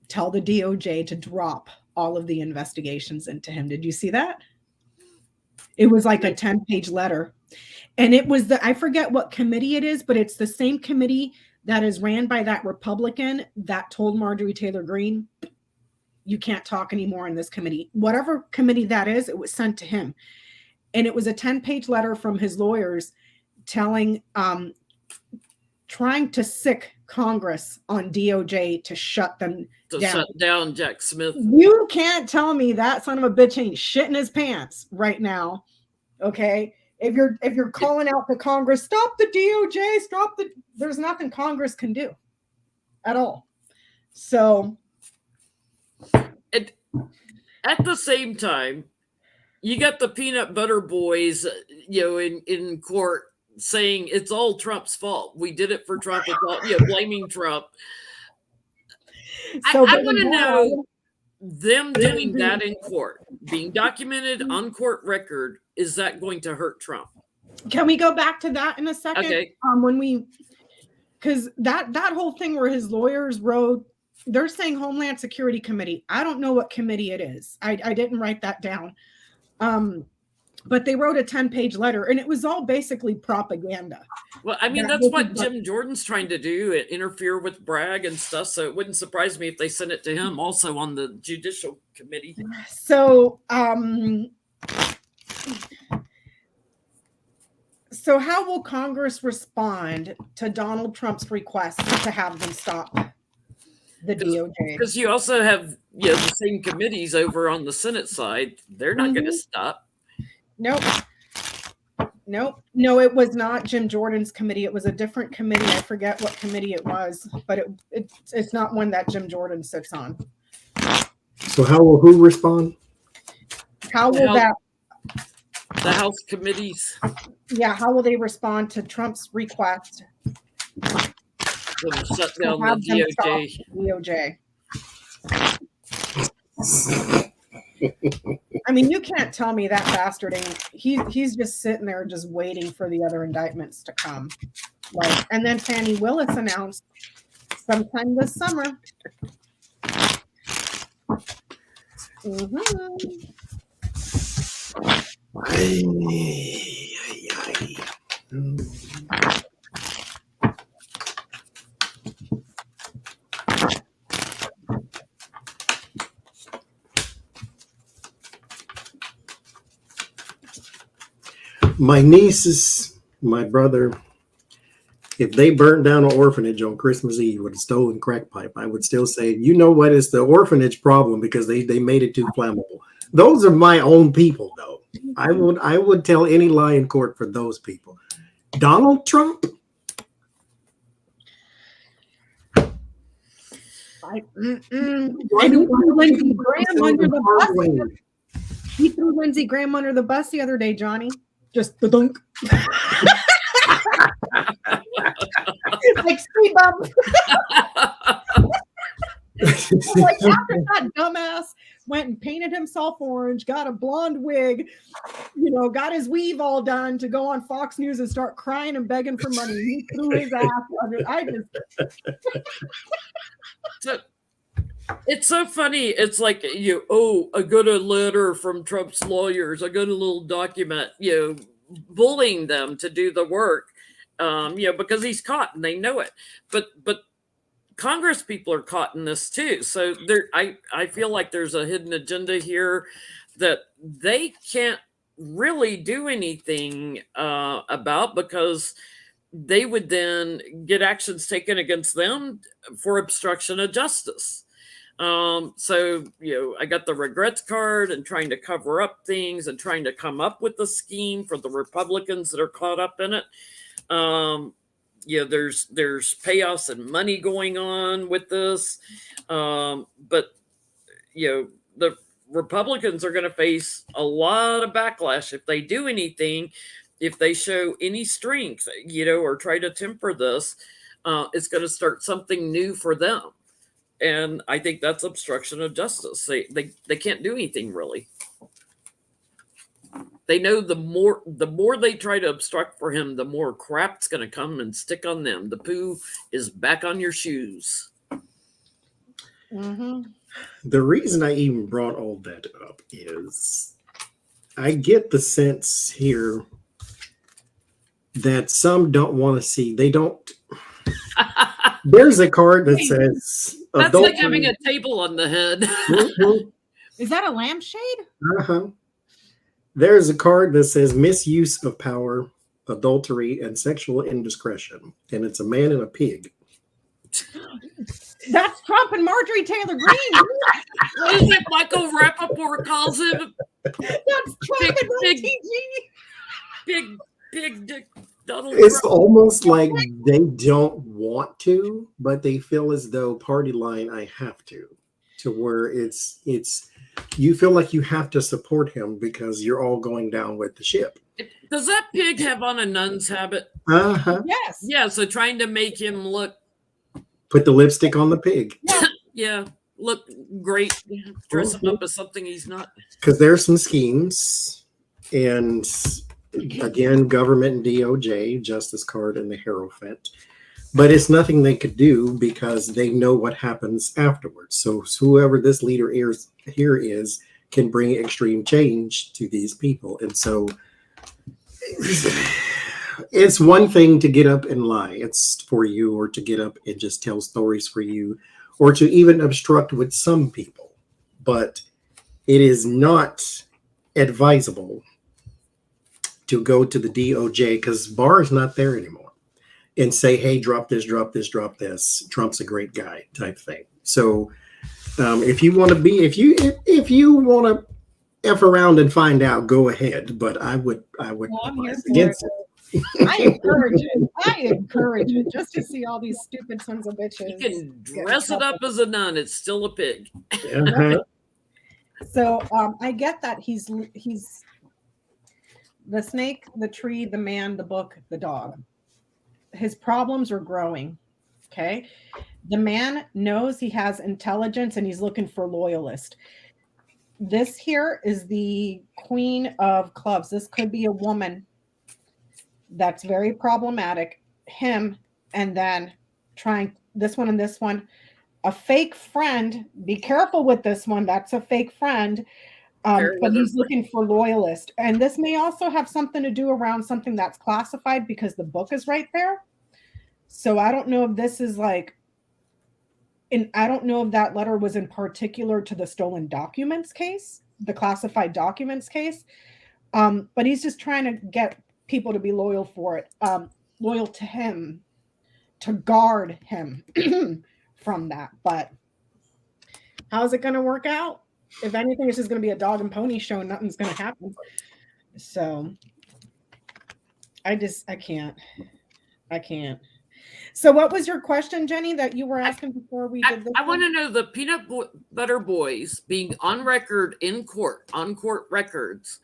tell the DOJ to drop all of the investigations into him. Did you see that? It was like a 10-page letter. And it was I forget what committee it is, but it's the same committee that is ran by that Republican that told Marjorie Taylor Greene, you can't talk anymore in this committee. Whatever committee that is, it was sent to him. And it was a 10-page letter from his lawyers telling, trying to sick Congress on DOJ to shut them down. Shut down Jack Smith. You can't tell me that son of a bitch ain't shitting his pants right now. Okay. If you're calling out to Congress, stop the DOJ, there's nothing Congress can do at all. So at the same time, you got the peanut butter boys, in court saying it's all Trump's fault. We did it for Trump. It's all, blaming Trump. So I want to know them doing that in court, being documented on court record. Is that going to hurt Trump? Can we go back to that in a second? Okay. Because that whole thing where his lawyers wrote, they're saying Homeland Security Committee. I don't know what committee it is. I didn't write that down. But they wrote a 10-page letter, and it was all basically propaganda. Well, I mean, that's what Jim Jordan's trying to do, interfere with Bragg and stuff. So it wouldn't surprise me if they sent it to him also on the Judicial Committee. So, so how will Congress respond to Donald Trump's request to have them stop the DOJ? Because you also have the same committees over on the Senate side. They're not going to stop. Nope. Nope. No, it was not Jim Jordan's committee. It was a different committee. I forget what committee it was, but it's not one that Jim Jordan sits on. So how will who respond? How will the House committees? Yeah, how will they respond to Trump's request to shut down the DOJ? I mean, you can't tell me that bastard ain't. He's just sitting there, just waiting for the other indictments to come. Like, and then Fani Willis announced sometime this summer. My nieces, my brother, if they burnt down an orphanage on Christmas Eve with a stolen crack pipe, I would still say, you know what, it's the orphanage problem because they made it too flammable. Those are my own people, though. I would tell any lie in court for those people. Donald Trump? He threw Lindsey Graham under the bus. He threw Lindsey Graham under the bus the other day, Johnny. Just the dunk. Like speed bump. Like after that dumbass went and painted himself orange, got a blonde wig, got his weave all done to go on Fox News and start crying and begging for money. He threw his ass under. So it's so funny. It's like I got a letter from Trump's lawyers. I got a little document, bullying them to do the work, because he's caught and they know it. But Congress people are caught in this too. So I feel like there's a hidden agenda here that they can't really do anything about, because they would then get actions taken against them for obstruction of justice. So, I got the regrets card and trying to cover up things and trying to come up with a scheme for the Republicans that are caught up in it. There's payoffs and money going on with this. But the Republicans are going to face a lot of backlash if they do anything, if they show any strength, or try to temper this. It's going to start something new for them. And I think that's obstruction of justice. They can't do anything really. They know the more they try to obstruct for him, the more crap's going to come and stick on them. The poo is back on your shoes. Mm-hmm. The reason I even brought all that up is I get the sense here that some don't want to see. They don't. There's a card that says that's like having a table on the head. Mm-hmm. Is that a lampshade? Uh-huh. There's a card that says misuse of power, adultery, and sexual indiscretion. And it's a man and a pig. That's Trump and Marjorie Taylor Greene. What is it Michael Rappaport calls him? That's Trump and Big Dick Donald It's Trump. almost like they don't want to, but they feel as though party line, I have to where it's you feel like you have to support him because you're all going down with the ship. Does that pig have on a nun's habit? Uh-huh. Yes. Yeah, so trying to make him look. Put the lipstick on the pig. Yeah, look great. Dress him up as something he's not. Because there's some schemes. And again, government and DOJ, Justice Card and the Hierophant. But it's nothing they could do because they know what happens afterwards. So whoever this leader here is can bring extreme change to these people. And so it's one thing to get up and lie. It's for you, or to get up and just tell stories for you, or to even obstruct with some people. But it is not advisable to go to the DOJ because Barr is not there anymore and say, hey, drop this, drop this, drop this. Trump's a great guy type thing. So if you want to F around and find out, go ahead. But I would Well, I'm here advise for against it. it. I encourage it. I encourage it just to see all these stupid sons of bitches. You can dress it up as a nun. It's still a pig. Uh-huh. So I get that he's the snake, the tree, the man, the book, the dog. His problems are growing. Okay. The man knows he has intelligence and he's looking for loyalists. This here is the Queen of Clubs. This could be a woman that's very problematic. Him, and then trying this one and this one. A fake friend. Be careful with this one. That's a fake friend. But he's looking for loyalists. And this may also have something to do around something that's classified because the book is right there. So I don't know if this is like, and I don't know if that letter was in particular to the stolen documents case, the classified documents case. But he's just trying to get people to be loyal for it, loyal to him, to guard him from that. But how's it going to work out? If anything, it's just going to be a dog and pony show and nothing's going to happen. So I can't. So what was your question, Jenny, that you were asking before we did this? I want to know the peanut butter boys being on record in court, on court records,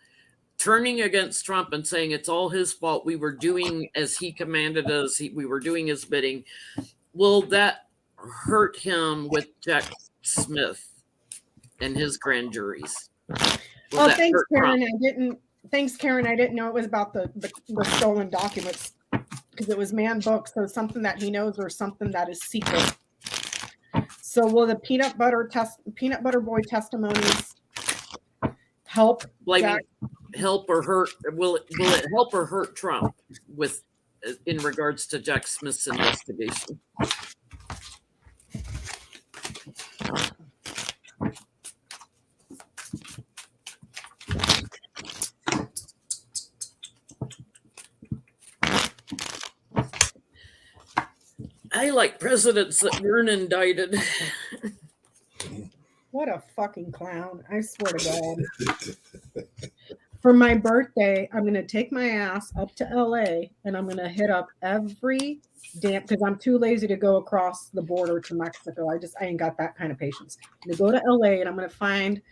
turning against Trump and saying it's all his fault. We were doing as he commanded us. We were doing his bidding. Will that hurt him with Jack Smith and his grand juries? Oh, thanks, Karen. Thanks, Karen. I didn't know it was about the stolen documents because it was man book, so something that he knows or something that is secret. So will the peanut butter boy testimonies help? Help or hurt? Will it help or hurt Trump with in regards to Jack Smith's investigation? I like presidents that weren't indicted. What a fucking clown. I swear to God. For my birthday, I'm going to take my ass up to LA and I'm going to hit up every damn, because I'm too lazy to go across the border to Mexico. I ain't got that kind of patience. I'm going to go to LA and I'm going to find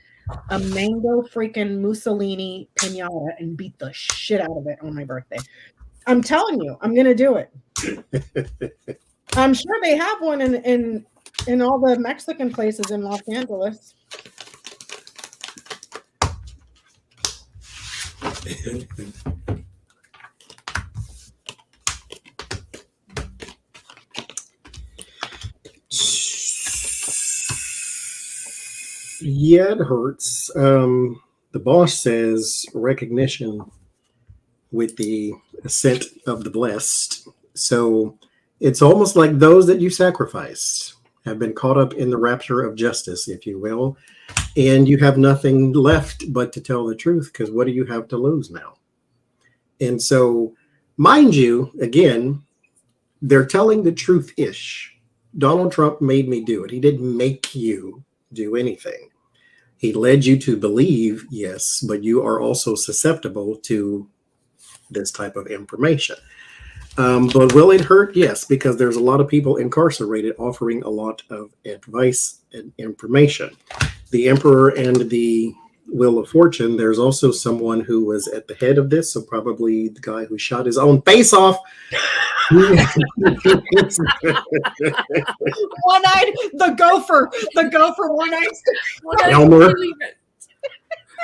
a mango freaking Mussolini pinata and beat the shit out of it on my birthday. I'm telling you, I'm going to do it. I'm sure they have one in all the Mexican places in Los Angeles. Yeah, it hurts. The boss says recognition with the assent of the blessed. So it's almost like those that you sacrificed have been caught up in the rapture of justice, if you will, and you have nothing left but to tell the truth, because what do you have to lose now? And so, mind you, again, they're telling the truth-ish. Donald Trump made me do it. He didn't make you do anything. He led you to believe, yes, but you are also susceptible to this type of information. But will it hurt? Yes, because there's a lot of people incarcerated offering a lot of advice and information. The Emperor and the Wheel of Fortune, there's also someone who was at the head of this, so probably the guy who shot his own face off. One-eyed, the gopher, one-eyed. Elmer.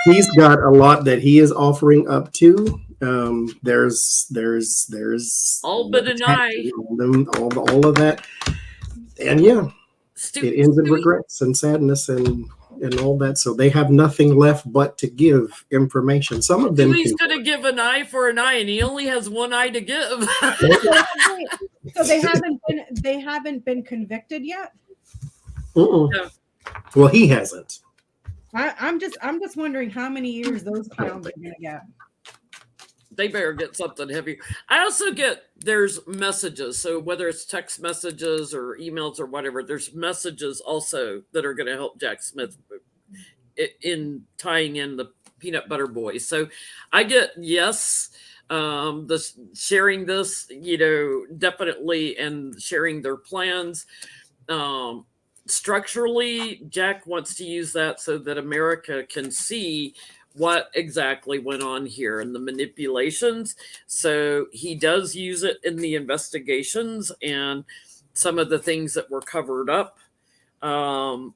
He's got a lot that he is offering up to. There's all but an eye, all of that, and yeah, it ends in regrets and sadness and all that. So they have nothing left but to give information. Some of them he's going to give an eye for an eye, and he only has one eye to give. So they haven't been convicted yet. No. Well, he hasn't. I'm just wondering how many years those clowns are going to get. They better get something heavier. I also get there's messages. So whether it's text messages or emails or whatever, there's messages also that are going to help Jack Smith in tying in the peanut butter boys. So I get sharing this, definitely, and sharing their plans. Structurally, Jack wants to use that so that America can see what exactly went on here and the manipulations. So he does use it in the investigations and some of the things that were covered up, by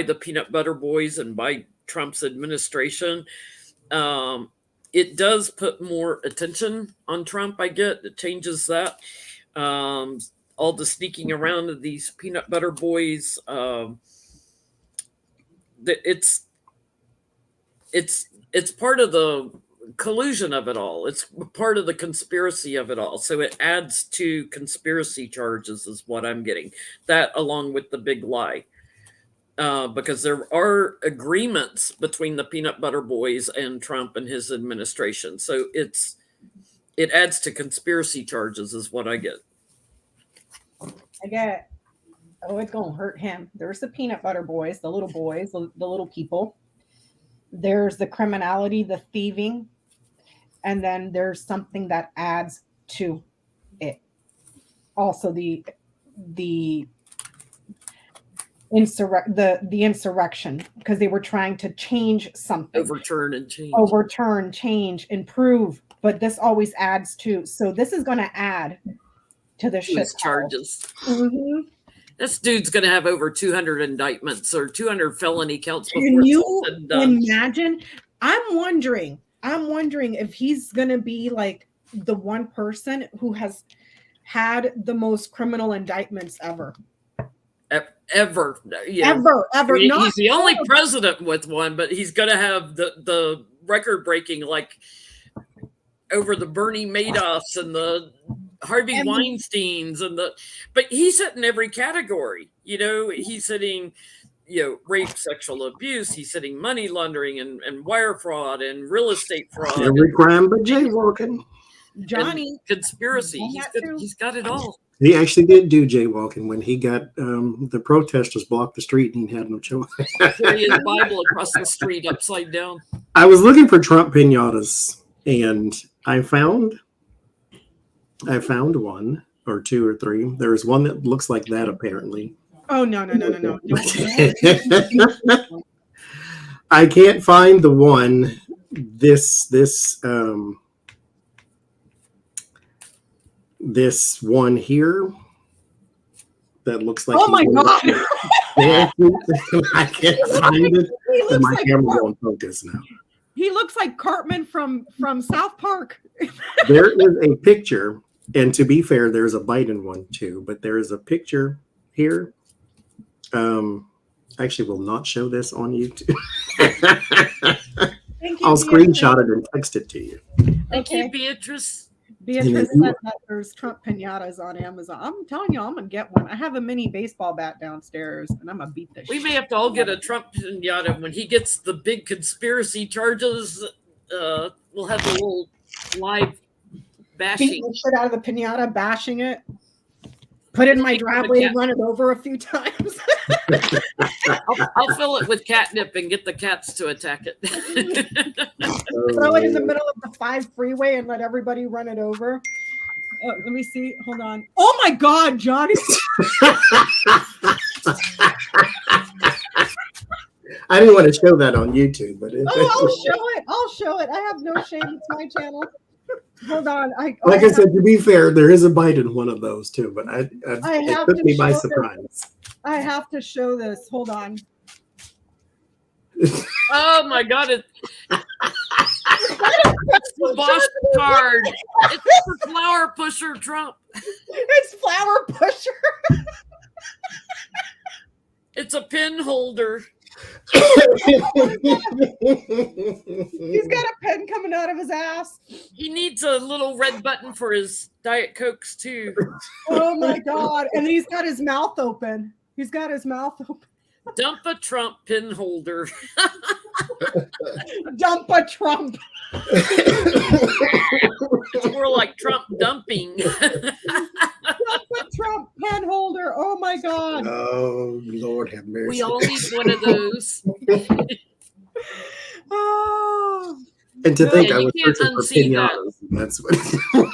the peanut butter boys and by Trump's administration. It does put more attention on Trump. It changes that. All the sneaking around of these peanut butter boys. It's part of the collusion of it all. It's part of the conspiracy of it all. So it adds to conspiracy charges is what I'm getting. That along with the big lie. Because there are agreements between the peanut butter boys and Trump and his administration. So it adds to conspiracy charges is what I get. It's going to hurt him. There's the peanut butter boys, the little people. There's the criminality, the thieving. And then there's something that adds to it. Also the insurrection, because they were trying to change something. Overturn, change, improve. But this always adds to. So this is going to add to the shit charges. Mm-hmm. This dude's going to have over 200 indictments or 200 felony counts before Can you it's all said and done. imagine? I'm wondering if he's going to be like the one person who has had the most criminal indictments ever. Ever. Ever. He's the only president with one, but he's going to have the record breaking, like over the Bernie Madoffs and the Harvey Weinsteins but he's hitting every category. He's hitting, rape, sexual abuse. He's hitting money laundering and wire fraud and real estate fraud. Every crime but jaywalking. Johnie. Conspiracy. He's got it all. He actually did do jaywalking when he got the protesters blocked the street and he had no choice. Carry his Bible across the street upside down. I was looking for Trump pinatas and I found one or two or three. There's one that looks like that apparently. Oh no. I can't find the one this one here that looks like. Oh my god! I can't find it. And my camera won't focus now. He looks like Cartman from South Park. There is a picture, and to be fair, there's a Biden one too. But there is a picture here. Actually, will not show this on YouTube. I'll screenshot it and text it to you. Thank you, Beatrice. Beatrice said that there's Trump pinatas on Amazon. I'm telling you, I'm gonna get one. I have a mini baseball bat downstairs, and I'm gonna beat the shit. We may have to all get a Trump pinata when he gets the big conspiracy charges. We'll have a little live bashing. Beat the shit out of the pinata, bashing it. Put it in my driveway and run it over a few times. I'll fill it with catnip and get the cats to attack it. Throw it in the middle of the 5 freeway and let everybody run it over. Let me see. Hold on. Oh my God, Johnny. I didn't want to show that on YouTube, but I'll show it. I have no shame. It's my channel. Hold on. I said, to be fair, there is a Biden one of those too, but it took me by surprise. I have to show this. Hold on. Oh my God! It's the Boston card. It's the flower pusher Trump. It's flower pusher. It's a pin holder. He's got a pen coming out of his ass. He needs a little red button for his Diet Cokes too. Oh my God. And he's got his mouth open. Dump a Trump pin holder. Dump a Trump. It's more like Trump dumping. Dump a Trump pen holder. Oh my God. Oh, Lord have mercy. We all need one of those. Oh, And to think Yeah, I you was can't searching for unsee that. pinatas. That's what.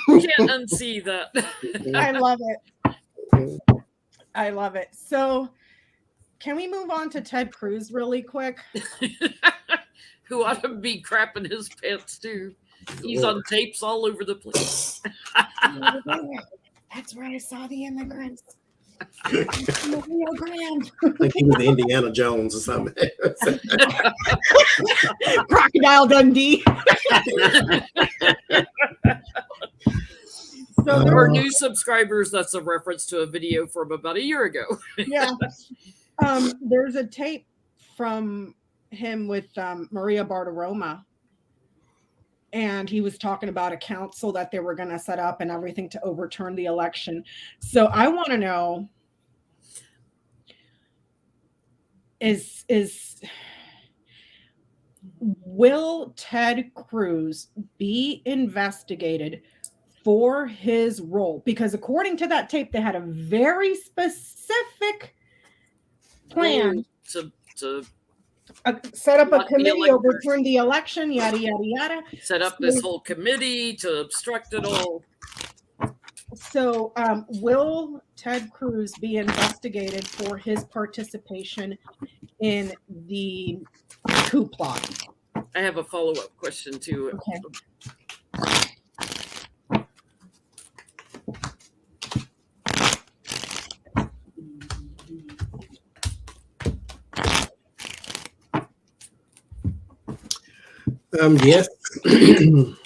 You can't unsee that. I love it. I love it. So, can we move on to Ted Cruz really quick? Who ought to be crapping his pants too. He's on tapes all over the place. That's where I saw the immigrants. The Rio Grande. Like he was Indiana Jones or something. Crocodile Dundee. So there For were new subscribers, that's a reference to a video from about a year ago. yeah. There's a tape from him with Maria Bartiromo, and he was talking about a council that they were going to set up and everything to overturn the election. So I want to know, will Ted Cruz be investigated for his role? Because according to that tape, they had a very specific plan to set up a block the committee, electors. overturn the election, yada, yada, yada. set up this whole committee to obstruct it all. So will Ted Cruz be investigated for his participation in the coup plot? I have a follow-up question too. Okay. Yes,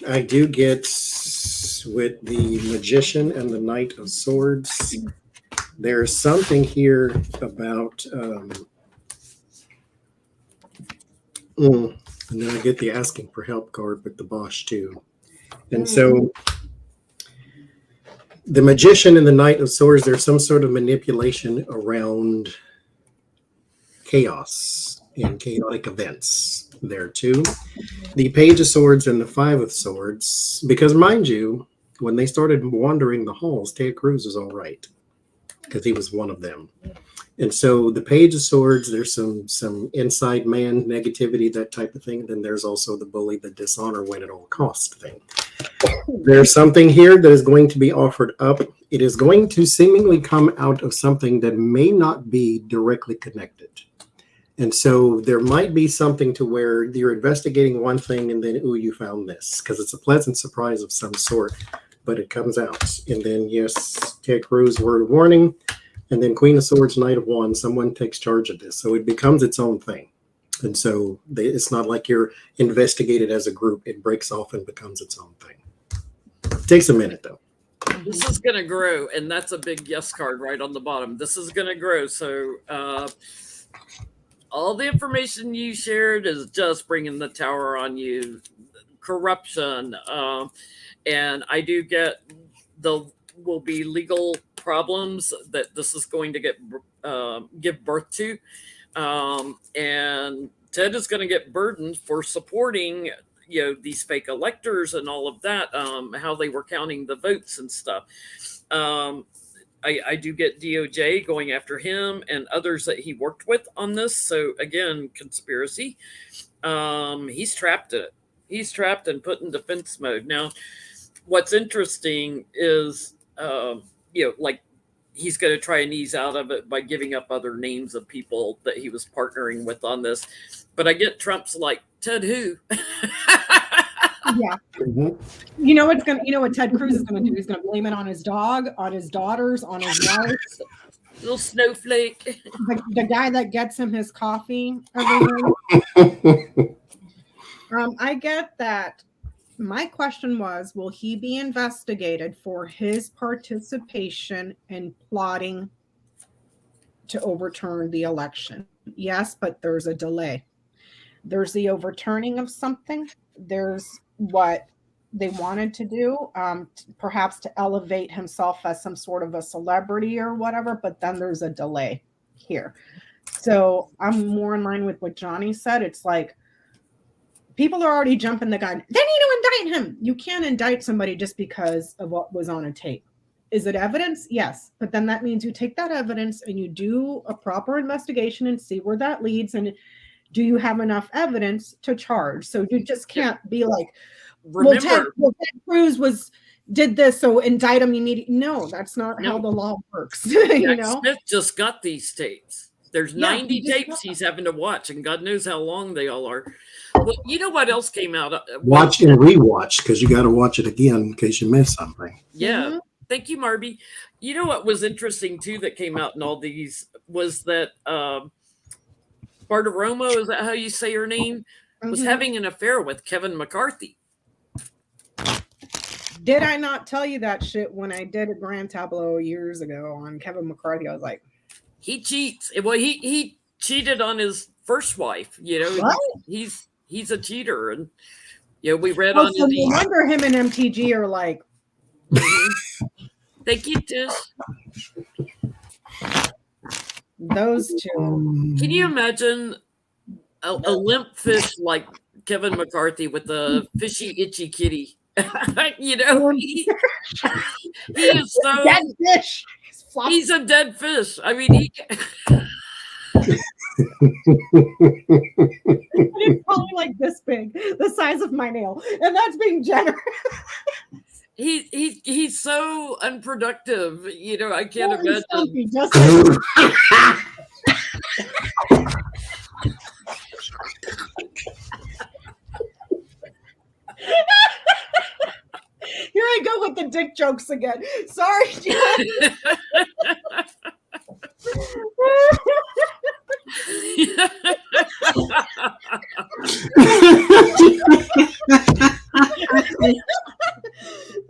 I do get with the Magician and the Knight of Swords. There's something here about, and then I get the asking for help card with the Bosch too. And so the Magician and the Knight of Swords, there's some sort of manipulation around chaos and chaotic events there too. The Page of Swords and the Five of Swords, because mind you, when they started wandering the halls, Ted Cruz was all right because he was one of them. And so the Page of Swords, there's some inside man negativity, that type of thing. Then there's also the bully, the dishonor, win at all cost thing. There's something here that is going to be offered up. It is going to seemingly come out of something that may not be directly connected. And so there might be something to where you're investigating one thing and then, ooh, you found this, because it's a pleasant surprise of some sort, but it comes out. And then, yes, Ted Cruz, word of warning. And then Queen of Swords, Knight of Wands, someone takes charge of this. So it becomes its own thing. And so it's not like you're investigated as a group. It breaks off and becomes its own thing. It takes a minute, though. This is going to grow, and that's a big yes card right on the bottom. This is going to grow. So all the information you shared is just bringing the tower on you. Corruption. And I do get will be legal problems that this is going to give birth to. And Ted is going to get burdened for supporting, these fake electors and all of that, how they were counting the votes and stuff. I do get DOJ going after him and others that he worked with on this. So again, conspiracy. He's trapped in it. He's trapped and put in defense mode. Now, what's interesting is, like he's going to try and ease out of it by giving up other names of people that he was partnering with on this. But I get Trump's like, Ted who? Yeah. Mm-hmm. You know what Ted Cruz is going to do? He's going to blame it on his dog, on his daughters, on his wife. Little snowflake. The guy that gets him his coffee every day. I get that. My question was, will he be investigated for his participation in plotting to overturn the election? Yes, but there's a delay. There's the overturning of something. There's what they wanted to do, perhaps to elevate himself as some sort of a celebrity or whatever, but then there's a delay here. So I'm more in line with what Johnie said. It's like, people are already jumping the gun. They need to indict him. You can't indict somebody just because of what was on a tape. Is it evidence? Yes. But then that means you take that evidence and you do a proper investigation and see where that leads. And do you have enough evidence to charge? So you just can't be like, Remember, Ted Cruz did this, so indict him immediately. No, that's not how the law works. Jack Smith just got these tapes. There's 90 tapes he's having to watch, and God knows how long they all are. Well, you know what else came out? Watch and rewatch, because you got to watch it again in case you miss something. Yeah. Thank you, Marby. You know what was interesting, too, that came out in all these was that Bartiromo, is that how you say her name, was having an affair with Kevin McCarthy. Did I not tell you that shit when I did a Grand Tableau years ago on Kevin McCarthy? I was like, he cheats. Well, he cheated on his first wife. You know, what? He's a cheater, and we read so on his. No wonder him and MTG are like. They keep this. Those two. Can you imagine a limp fish like Kevin McCarthy with a fishy, itchy kitty? He is so dead fish. He's a dead fish. I mean, it's probably like this big, the size of my nail, and that's being generous. He's so unproductive. I can't imagine. Here I go with the dick jokes again. Sorry, Jen.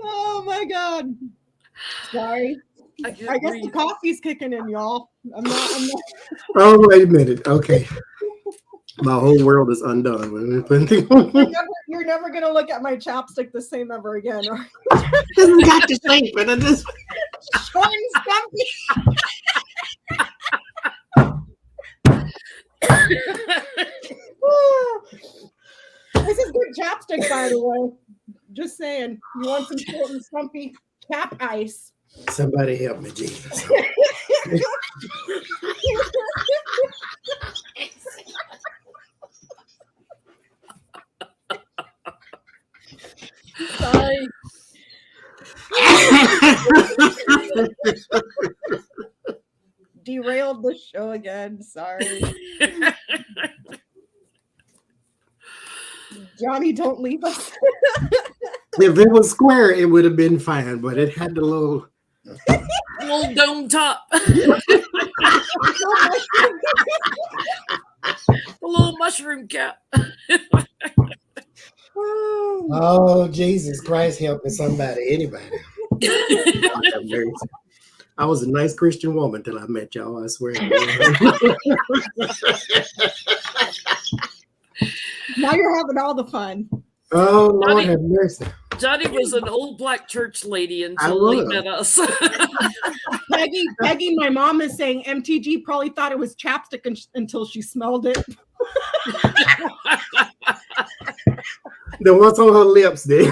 Oh my God. Sorry. I guess the coffee's kicking in, y'all. I'm not. Oh, wait a minute. Okay. My whole world is undone. You're never gonna look at my chapstick the same ever again. It doesn't got the shape, but it is short and stumpy. This is good chapstick, by the way. Just saying. You want some short and stumpy cap ice? Somebody help me, Jesus. Sorry. Derailed the show again. Sorry. Johnie, don't leave us. If it was square, it would have been fine, but it had the little dome top. A little mushroom cap. Oh, Jesus Christ, help me, somebody, anybody. I was a nice Christian woman till I met y'all, I swear. Now you're having all the fun. Oh, Lord have mercy. Johnny was an old black church lady until he met us. Peggy, my mom is saying MTG probably thought it was chapstick until she smelled it. The ones on her lips, there.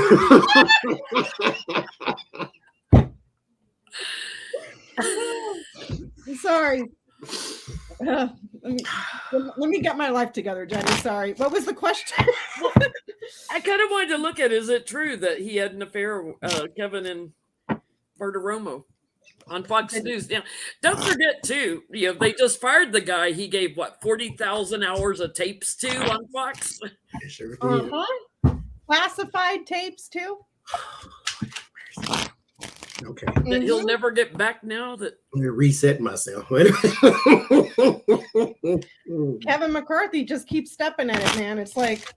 Sorry. Let me get my life together, Jenny. Sorry. What was the question? I kind of wanted to look at, is it true that he had an affair, Kevin and Bartiromo on Fox News? Now, don't forget, too, they just fired the guy he gave, 40,000 hours of tapes to on Fox? Sure did. Classified tapes, too? Okay. That he'll never get back now? That I'm going to reset myself. Kevin McCarthy just keeps stepping at it, man. It's like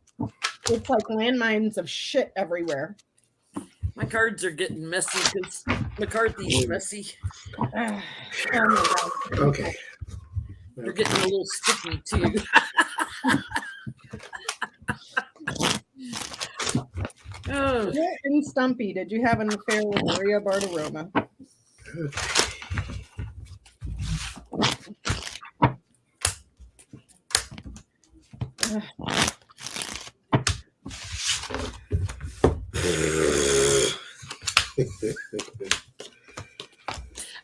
landmines of shit everywhere. My cards are getting messy because McCarthy's messy. Oh my God. Okay. They're getting a little sticky, too. Oh. And Stumpy, did you have an affair with Maria Bartiromo?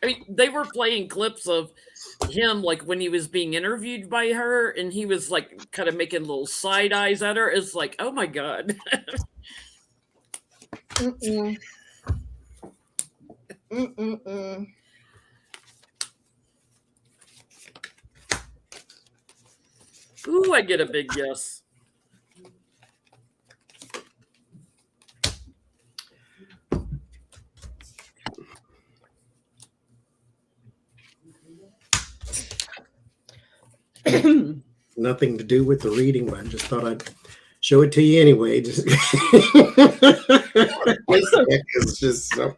I mean, they were playing clips of him, like when he was being interviewed by her, and he was like kind of making little side eyes at her. It's like, oh my God. Mm-mm. Mm-mm-mm. Ooh, I get a big yes. Nothing to do with the reading, but I just thought I'd show it to you anyway. Just it's just so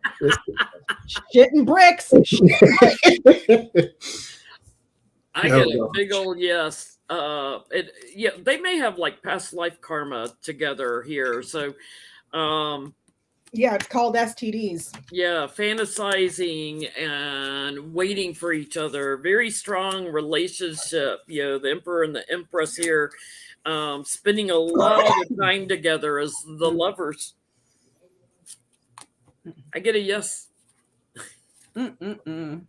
Shit and bricks. I get a big old yes. Yeah, they may have like past life karma together here. So, yeah, it's called STDs. Yeah, fantasizing and waiting for each other. Very strong relationship. You know, the Emperor and the Empress here, spending a lot of time together as the lovers. I get a yes. Mm-mm-mm.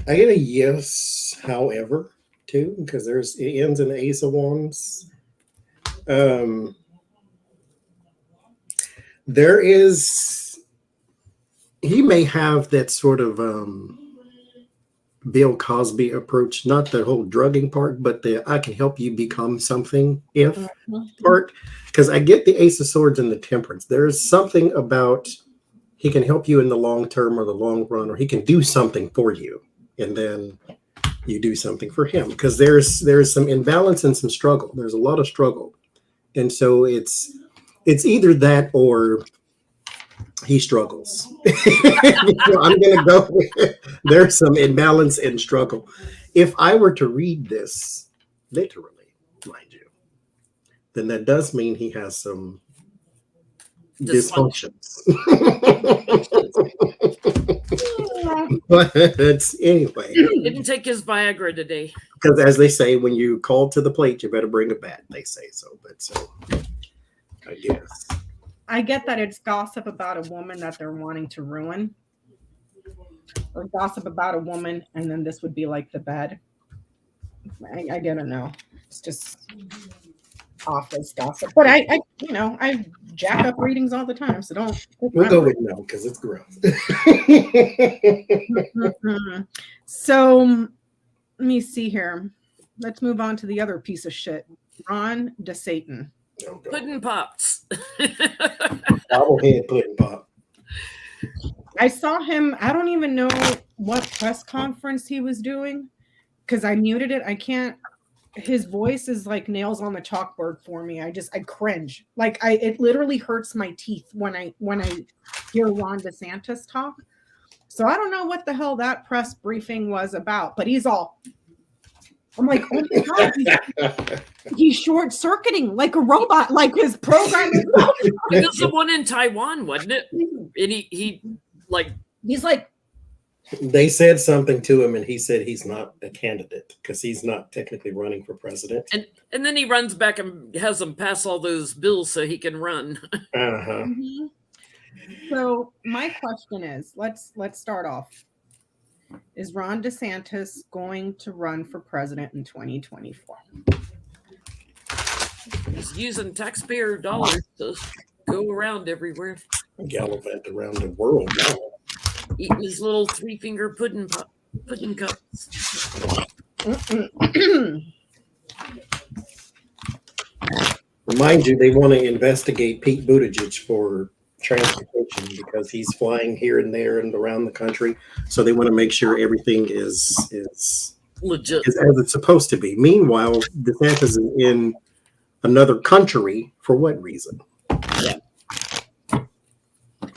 I get a yes, however, too, because it ends in the Ace of Wands. He may have that sort of Bill Cosby approach, not the whole drugging part, but the I can help you become something part. Because I get the Ace of Swords and the Temperance. There's something about he can help you in the long term or the long run, or he can do something for you, and then you do something for him. Because there's some imbalance and some struggle. There's a lot of struggle, and so it's either that or he struggles. I'm going to go with there's some imbalance and struggle. If I were to read this literally, mind you, then that does mean he has some dysfunctions. But anyway. Didn't take his Viagra today. Because as they say, when you call to the plate, you better bring a bat. They say so. But so, I guess. I get that it's gossip about a woman that they're wanting to ruin, or gossip about a woman, and then this would be like the bed. I get it now. It's just office gossip. But I jack up readings all the time, so don't. We'll go with no because it's gross. So let me see here. Let's move on to the other piece of shit, Ron DeSatan. Oh, Pudding Pops. Bobblehead Pudding Pop. I saw him. I don't even know what press conference he was doing because I muted it. I can't. His voice is like nails on the chalkboard for me. I cringe. Like it literally hurts my teeth when I hear Ron DeSantis talk. So I don't know what the hell that press briefing was about, but he's all. I'm like, oh my God, he's short circuiting like a robot, like his program. It was the one in Taiwan, wasn't it? And he's like. They said something to him, and he said he's not a candidate because he's not technically running for president. And then he runs back and has them pass all those bills so he can run. Uh-huh. Mm-hmm. So my question is, let's start off. Is Ron DeSantis going to run for president in 2024? He's using taxpayer dollars to go around everywhere. Gallivant around the world now. Eating his little 3-finger pudding cups. Remind you, they want to investigate Pete Buttigieg for transportation because he's flying here and there and around the country. So they want to make sure everything is legit as it's supposed to be. Meanwhile, DeSantis is in another country for what reason? Yeah.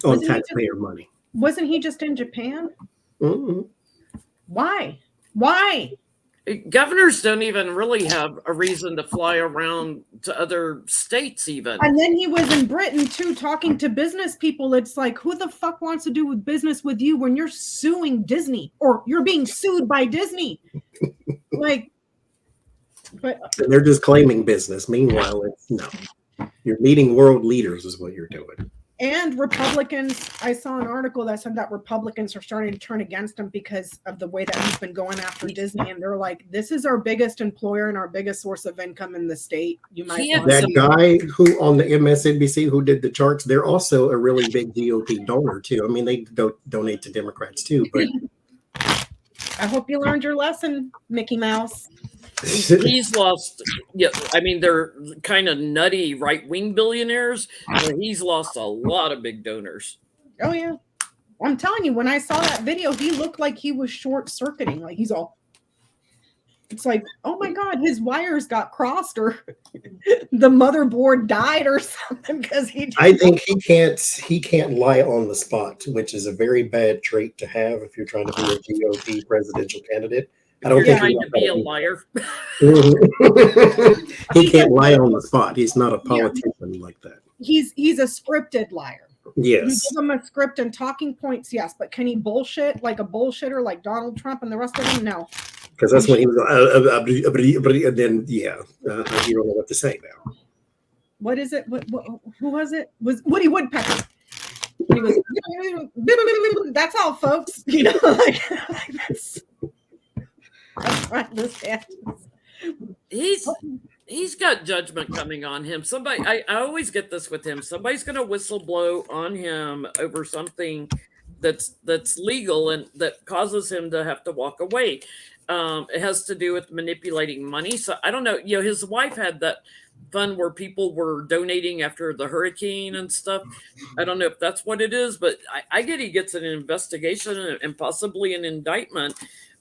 On taxpayer money. Wasn't he just in Japan? Mm-hmm. Why? Governors don't even really have a reason to fly around to other states even. And then he was in Britain too, talking to business people. It's like, who the fuck wants to do business with you when you're suing Disney or you're being sued by Disney? Like, but and they're just claiming business. Meanwhile, it's no. You're meeting world leaders is what you're doing. And Republicans, I saw an article that said that Republicans are starting to turn against him because of the way that he's been going after Disney. And they're like, this is our biggest employer and our biggest source of income in the state. You might want that guy who on the MSNBC who did the charts, they're also a really big GOP donor too. I mean, they donate to Democrats too. But I hope you learned your lesson, Mickey Mouse. He's lost. Yeah, I mean, they're kind of nutty right-wing billionaires, but he's lost a lot of big donors. Oh yeah, I'm telling you, when I saw that video, he looked like he was short-circuiting. Like he's all. It's like, oh my God, his wires got crossed, or the motherboard died, or something. Because I think he can't lie on the spot, which is a very bad trait to have if you're trying to be a GOP presidential candidate. I don't think trying to be a liar. He can't lie on the spot. He's not a politician like that. He's a scripted liar. Yes. You give him a script and talking points, yes, but can he bullshit like a bullshitter like Donald Trump and the rest of them? No. Because that's when he was, and then you don't know what to say now. What is it? Who was it? Was Woody Woodpecker? He was. That's all, folks. You know, like that's right. He's got judgment coming on him. Somebody, I always get this with him. Somebody's going to whistle blow on him over something that's legal and that causes him to have to walk away. It has to do with manipulating money. So I don't know. You know, his wife had that fund where people were donating after the hurricane and stuff. I don't know if that's what it is, but I get he gets an investigation and possibly an indictment.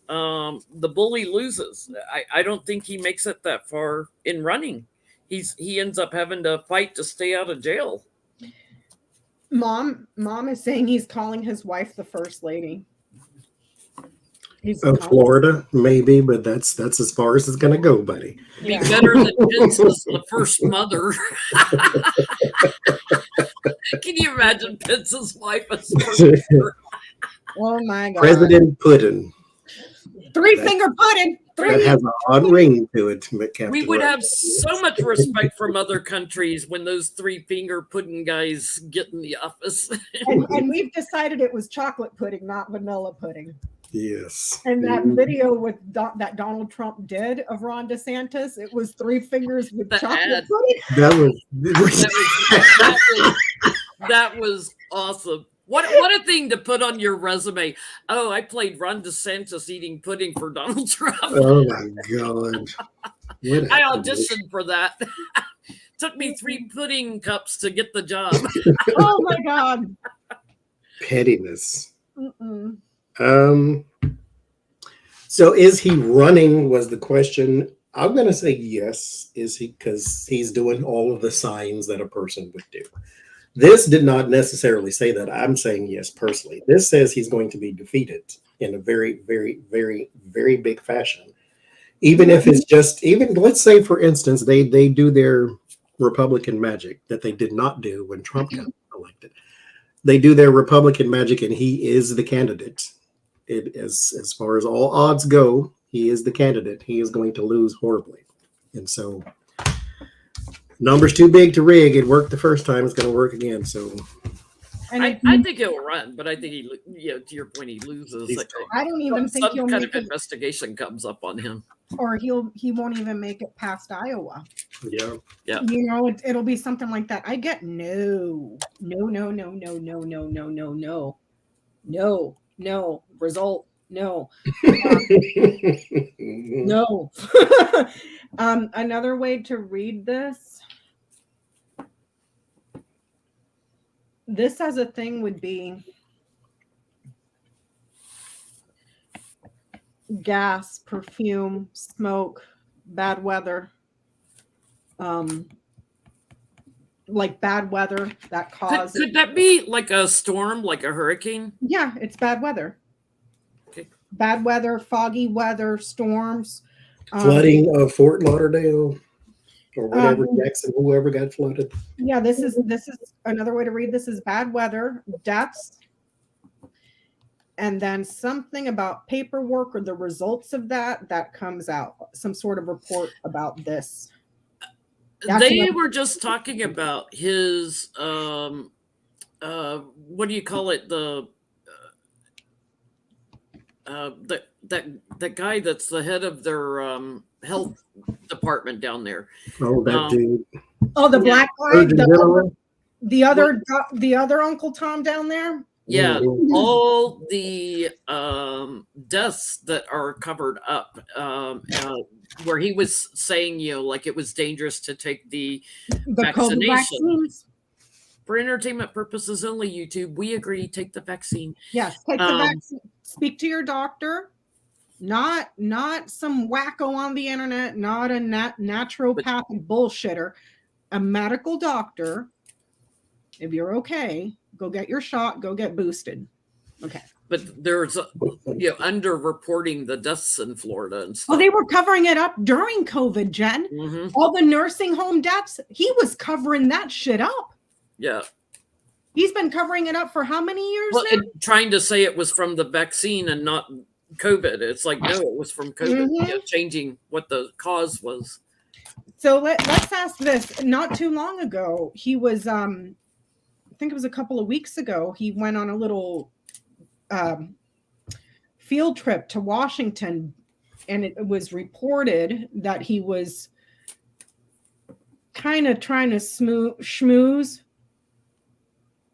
The bully loses. I don't think he makes it that far in running. He ends up having to fight to stay out of jail. Mom is saying he's calling his wife the first lady. Florida, maybe, but that's as far as it's gonna go, buddy. Be better than Pence's the first mother. Can you imagine Pence's wife as first mother? Oh my God. President Puddin. Three-finger pudding. That has an odd ring to it. We would have so much respect from other countries when those three-finger pudding guys get in the office. and we've decided it was chocolate pudding, not vanilla pudding. Yes. And that video with that Donald Trump did of Ron DeSantis, it was 3 fingers with chocolate pudding. That was awesome. What a thing to put on your resume. Oh, I played Ron DeSantis eating pudding for Donald Trump. Oh my God. I auditioned for that. Took me 3 pudding cups to get the job. Oh my God. Pettiness. So is he running was the question. I'm going to say yes. Is he? Because he's doing all of the signs that a person would do. This did not necessarily say that. I'm saying yes personally. This says he's going to be defeated in a very, very, very, very big fashion. Even if it's just, let's say, for instance, they do their Republican magic that they did not do when Trump got elected. They do their Republican magic and he is the candidate. As far as all odds go, he is the candidate. He is going to lose horribly. And so numbers too big to rig. It worked the first time. It's going to work again. So I think he'll run, but I think to your point, he loses. I don't even think some kind of investigation comes up on him, or he won't even make it past Iowa. Yeah. You know, it'll be something like that. I get no result. No. No. Another way to read this as a thing would be gas, perfume, smoke, bad weather. Like bad weather that caused. Could that be like a storm, like a hurricane? Yeah, it's bad weather. Okay. Bad weather, foggy weather, storms. Flooding of Fort Lauderdale or whatever, Jackson, whoever got flooded. Yeah, this is another way to read this is bad weather, deaths, and then something about paperwork or the results of that comes out. Some sort of report about this. They were just talking about his what do you call it? That guy that's the head of their health department down there. Oh, that dude. Oh, the black guy, Surgeon General. the other Uncle Tom down there. Yeah, Mhm. all the deaths that are covered up, where he was saying, like it was dangerous to take the COVID vaccination. vaccines. For entertainment purposes only, YouTube, we agree, take the vaccine. Yes, take the vaccine. Speak to your doctor. Not some wacko on the internet, not a naturopathic bullshitter. A medical doctor. If you're okay, go get your shot, go get boosted. Okay. But there's underreporting the deaths in Florida and stuff. Oh, they were covering it up during COVID, Jen. Mm-hmm. All the nursing home deaths, he was covering that shit up. Yeah. He's been covering it up for how many years now? And trying to say it was from the vaccine and not COVID. It's like, no, it was from COVID. Mm-hmm. Changing what the cause was. So let's ask this. Not too long ago, he was, I think it was a couple of weeks ago, he went on a little field trip to Washington, and it was reported that he was kind of trying to schmooze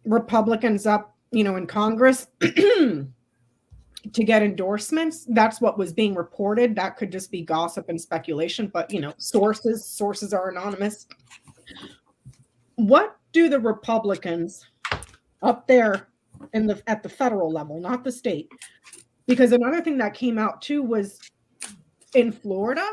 Republicans up, in Congress to get endorsements. That's what was being reported. That could just be gossip and speculation, but sources are anonymous. What do the Republicans up there at the federal level, not the state? Because another thing that came out too was in Florida,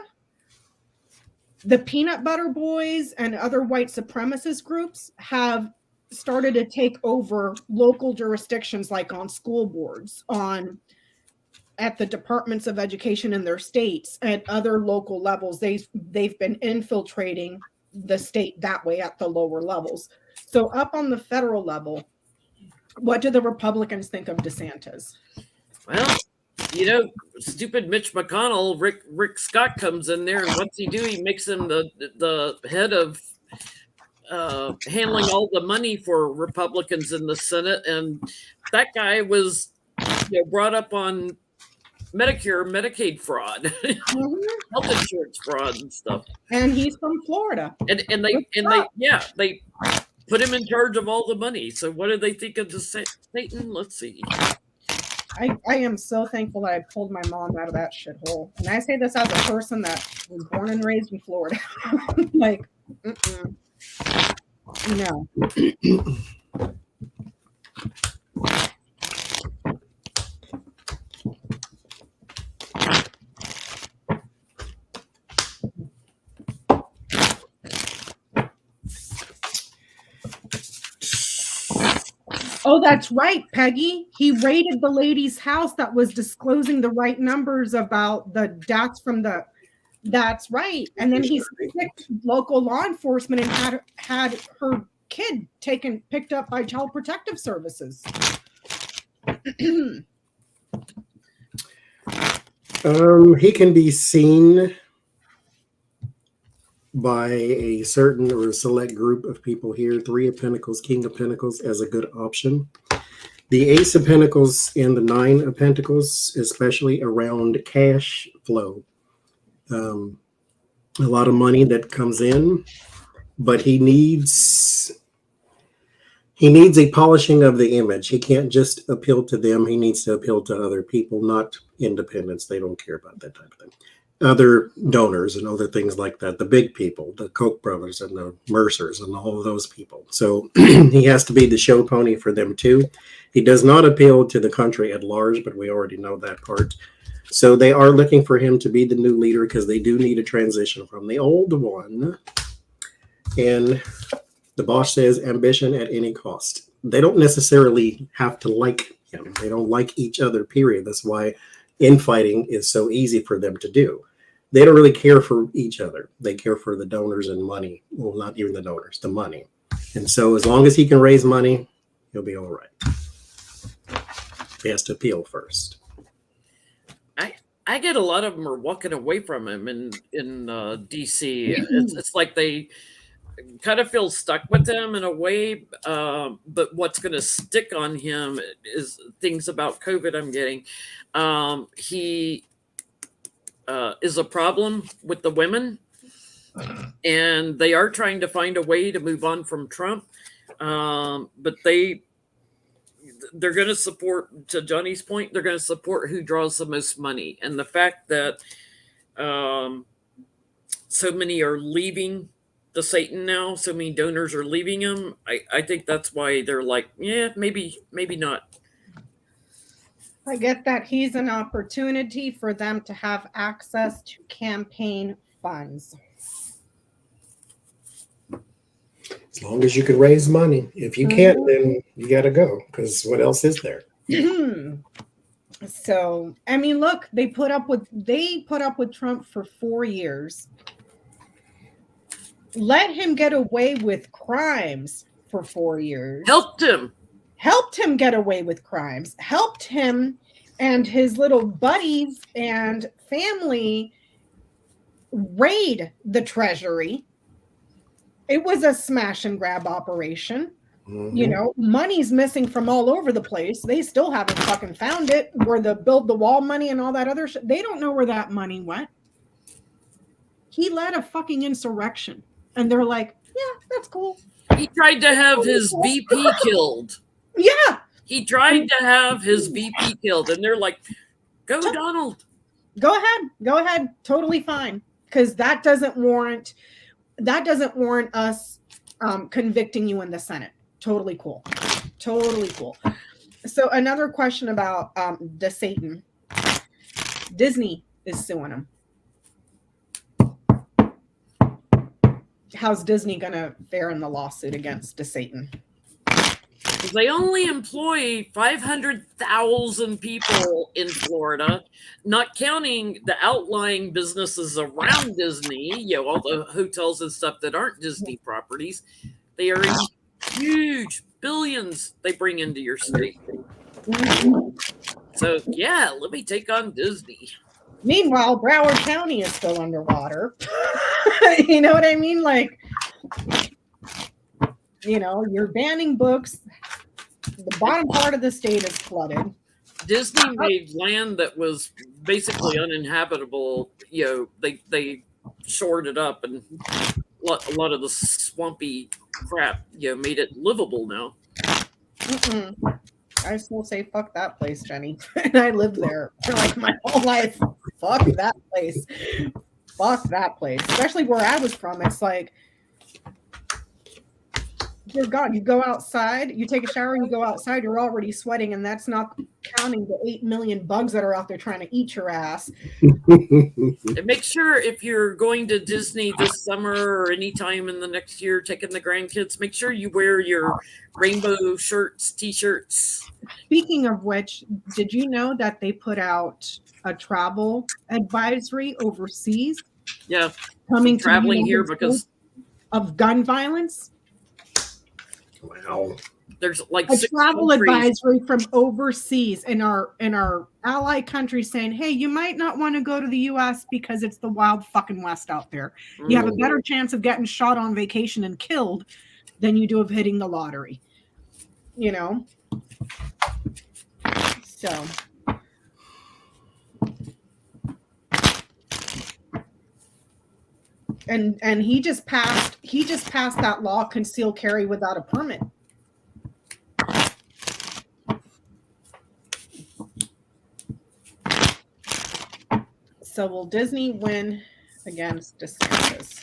the Peanut Butter Boys and other white supremacist groups have started to take over local jurisdictions, like on school boards, at the departments of education in their states, and other local levels. They've been infiltrating the state that way at the lower levels. So up on the federal level, what do the Republicans think of DeSantis? Well, stupid Mitch McConnell, Rick Scott comes in there, and what's he do? He makes him the head of handling all the money for Republicans in the Senate, and that guy was brought up on Medicare, Medicaid fraud, health insurance fraud and stuff. And he's from Florida. And they put him in charge of all the money. So what do they think of the Satan? Let's see. I am so thankful that I pulled my mom out of that shithole. And I say this as a person that was born and raised in Florida. Like, no. Oh, that's right, Peggy. He raided the lady's house that was disclosing the right numbers about the deaths from the. That's right. And then he picked local law enforcement and had her kid picked up by Child Protective Services. He can be seen by a certain or a select group of people here. 3 of Pentacles, King of Pentacles as a good option. The Ace of Pentacles and the 9 of Pentacles, especially around cash flow. A lot of money that comes in, but he needs a polishing of the image. He can't just appeal to them. He needs to appeal to other people, not independents. They don't care about that type of thing. Other donors and other things like that. The big people, the Koch brothers and the Mercers and all of those people. So he has to be the show pony for them too. He does not appeal to the country at large, but we already know that part. So they are looking for him to be the new leader because they do need a transition from the old one. And the boss says ambition at any cost. They don't necessarily have to like him. They don't like each other, period. That's why infighting is so easy for them to do. They don't really care for each other. They care for the donors and money. Well, not even the donors, the money. And so as long as he can raise money, he'll be all right. He has to appeal first. I get a lot of them are walking away from him in DC. It's like they kind of feels stuck with him in a way. But what's going to stick on him is things about COVID I'm getting. He is a problem with the women, and they are trying to find a way to move on from Trump. But they're going to support, to Johnny's point, they're going to support who draws the most money. And the fact that so many are leaving the Satan now, so many donors are leaving him, I think that's why they're like, yeah, maybe not. I get that he's an opportunity for them to have access to campaign funds. As long as you can raise money. If you can't, then you got to go, because what else is there? So, I mean, look, they put up with Trump for 4 years. Let him get away with crimes for 4 years. Helped him get away with crimes. Helped him and his little buddies and family raid the Treasury. It was a smash and grab operation. Mm-hmm. You know, money's missing from all over the place. They still haven't fucking found it. Where the build the wall money and all that other shit. They don't know where that money went. He led a fucking insurrection. And they're like, yeah, that's cool. He tried to have his VP killed. Yeah. He tried to have his VP killed. And they're like, go Donald. Go ahead. Totally fine. Because that doesn't warrant us convicting you in the Senate. Totally cool. So another question about the Satan. Disney is suing him. How's Disney gonna fare in the lawsuit against the Satan? They only employ 500,000 people in Florida, not counting the outlying businesses around Disney, you know, all the hotels and stuff that aren't Disney properties. They are huge, billions they bring into your state. So, yeah, let me take on Disney. Meanwhile, Broward County is still underwater. You know what I mean? Like, you know, you're banning books. The bottom part of the state is flooded. Disney made land that was basically uninhabitable. You know, they shored it up, and a lot of the swampy crap, you know, made it livable now. I still say fuck that place, Jenny. And I lived there for like my whole life. Fuck that place. Fuck that place. Especially where I was from. It's like, dear God, you go outside, you take a shower, you go outside, you're already sweating, and that's not counting the 8 million bugs that are out there trying to eat your ass. And make sure if you're going to Disney this summer or anytime in the next year, taking the grandkids, make sure you wear your rainbow shirts, t-shirts. Speaking of which, did you know that they put out a travel advisory overseas? Yeah, coming traveling here because of gun violence. Wow. There's like a travel advisory from overseas in our ally countries saying, hey, you might not want to go to the US because it's the wild fucking West out there. You have a better chance of getting shot on vacation and killed than you do of hitting the lottery. You know? So and he just passed that law, conceal carry without a permit. So will Disney win against DeSantis?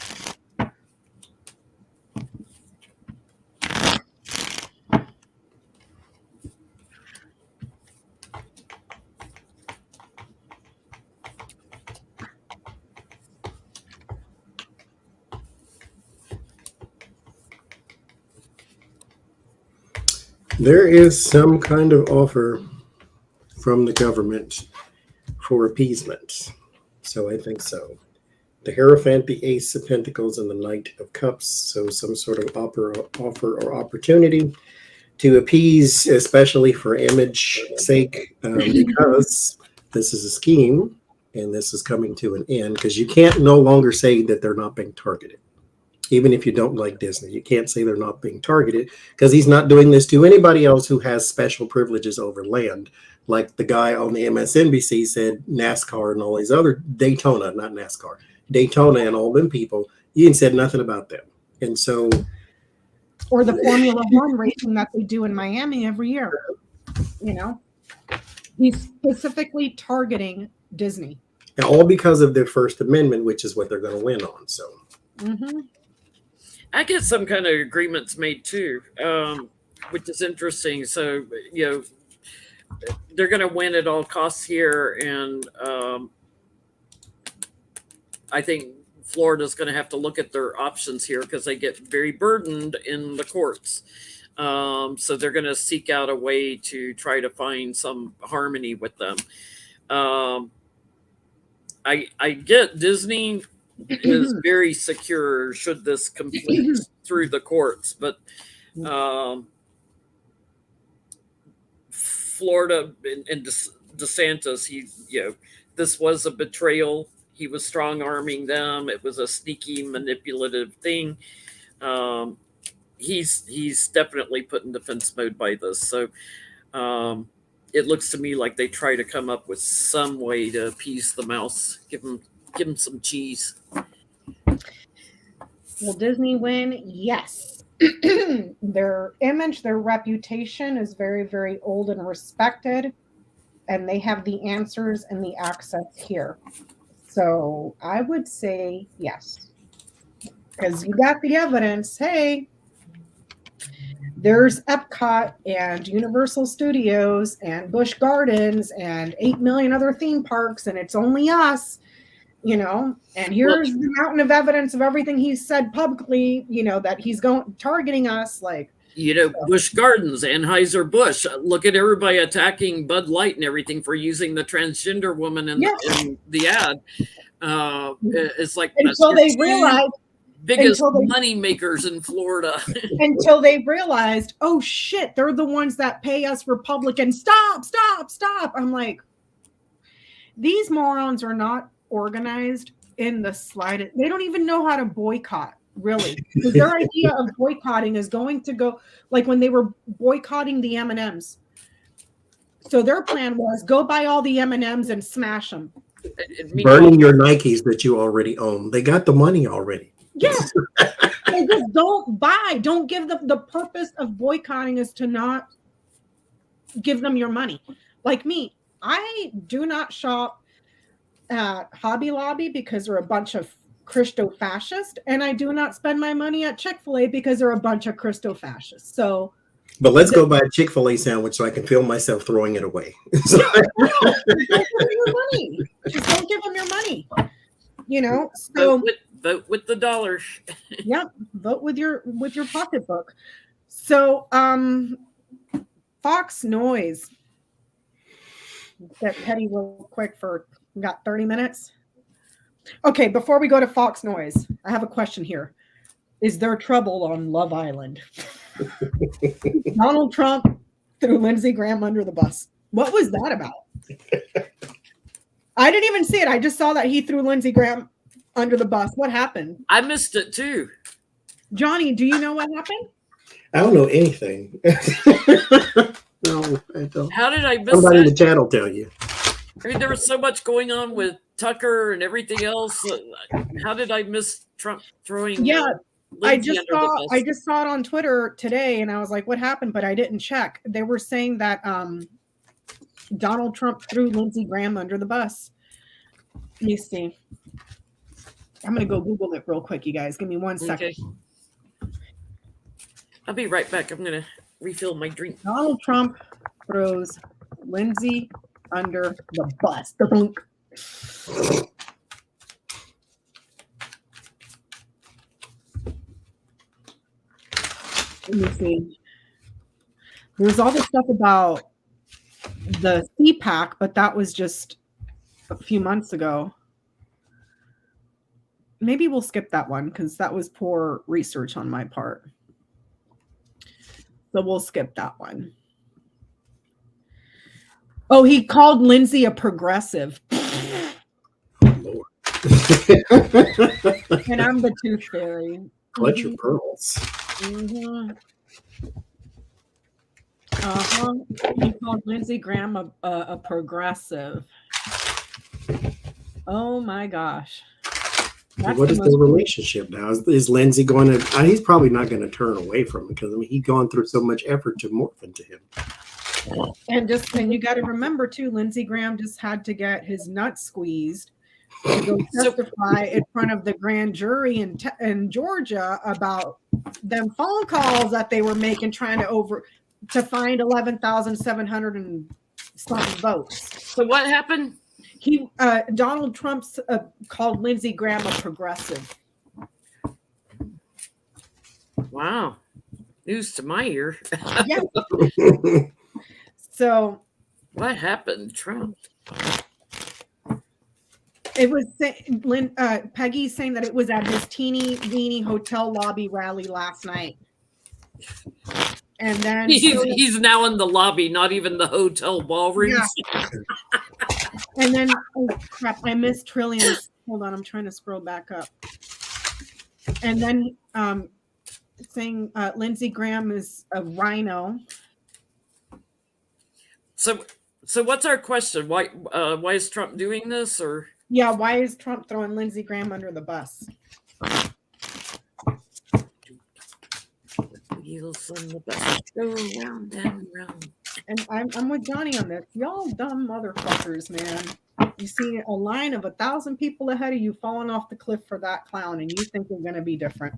There is some kind of offer from the government for appeasement. So I think so. The Hierophant, the Ace of Pentacles, and the Knight of Cups. So some sort of offer or opportunity to appease, especially for image sake, because this is a scheme and this is coming to an end, because you can't no longer say that they're not being targeted. Even if you don't like Disney, you can't say they're not being targeted because he's not doing this to anybody else who has special privileges over land. Like the guy on the MSNBC said NASCAR and all these other Daytona, not NASCAR, Daytona and all them people, he ain't said nothing about them. And so, or the Formula One racing that they do in Miami every year, you know, he's specifically targeting Disney. and all because of their First Amendment, which is what they're going to win on. So, I get some kind of agreements made too, which is interesting. So, you know, they're going to win at all costs here. And I think Florida's going to have to look at their options here because they get very burdened in the courts. So they're going to seek out a way to try to find some harmony with them. I get Disney is very secure should this complete through the courts, but Florida and DeSantis, this was a betrayal. He was strong arming them. It was a sneaky, manipulative thing. He's definitely put in defense mode by this. So it looks to me like they try to come up with some way to appease the mouse. Give him some cheese. Will Disney win? Yes. Their image, their reputation is very, very old and respected, and they have the answers and the access here. So I would say yes, because you got the evidence. Hey, there's Epcot and Universal Studios and Busch Gardens and 8 million other theme parks, and it's only us. And here's the mountain of evidence of everything he's said publicly, that he's targeting us. Busch Gardens, Anheuser-Busch. Look at everybody attacking Bud Light and everything for using the transgender woman in the ad. It's like until they realized biggest money makers in Florida. Until they realized, oh shit, they're the ones that pay us Republicans. Stop. I'm like, these morons are not organized in the slightest. They don't even know how to boycott, really. Because their idea of boycotting is going to go like when they were boycotting the M&Ms. So their plan was go buy all the M&Ms and smash them. Burning your Nikes that you already own. They got the money already. Yeah. They just don't buy. Don't give the purpose of boycotting is to not give them your money. Like me, I do not shop at Hobby Lobby because they're a bunch of Christo-fascists, and I do not spend my money at Chick-fil-A because they're a bunch of Christo-fascists. So, but let's go buy a Chick-fil-A sandwich so I can feel myself throwing it away. Just don't give them your money. So vote with the dollar. Yeah, vote with your pocketbook. So, Fox Noise. Get petty real quick we got 30 minutes. Okay, before we go to Fox Noise, I have a question here. Is there trouble on Love Island? Donald Trump threw Lindsey Graham under the bus. What was that about? I didn't even see it. I just saw that he threw Lindsey Graham under the bus. What happened? I missed it too. Johnny, do you know what happened? I don't know anything. No, I don't. How did I miss Somebody that? in the chat will tell you. I mean, there was so much going on with Tucker and everything else. How did I miss Trump throwing? I just saw it on Twitter today, and I was like, "What happened?" But I didn't check. They were saying that Donald Trump threw Lindsey Graham under the bus. Let me see. I'm gonna go Google it real quick, you guys. Give me 1 second. Okay. I'll be right back. I'm gonna refill my drink. Donald Trump throws Lindsey under the bus. Let me see. There's all this stuff about the CPAC, but that was just a few months ago. Maybe we'll skip that one because that was poor research on my part. So we'll skip that one. Oh, he called Lindsey a progressive. Lord. And I'm the tooth fairy. Clutch your pearls. Mm-hmm. He called Lindsey Graham a progressive. Oh my gosh. What is their relationship now? Is Lindsey going to? He's probably not going to turn away from him because he's gone through so much effort to morph into him. And you got to remember too, Lindsey Graham just had to get his nuts squeezed to go testify in front of the grand jury in Georgia about them phone calls that they were making trying to find 11,700 and something votes. So what happened? Donald Trump called Lindsey Graham a progressive. Wow, news to my ear. Yeah. So what happened, Trump? It was Peggy saying that it was at his teeny weeny hotel lobby rally last night. And then he's now in the lobby, not even the hotel ballrooms. Yeah. And then, oh crap, I missed Trillions. Hold on, I'm trying to scroll back up. And then saying Lindsey Graham is a rhino. So what's our question? Why is Trump doing this? Or yeah, why is Trump throwing Lindsey Graham under the bus? Wheels on the bus go round and round. And I'm with Johnie on this. Y'all dumb motherfuckers, man. You see a line of 1,000 people ahead of you falling off the cliff for that clown, and you think you're going to be different.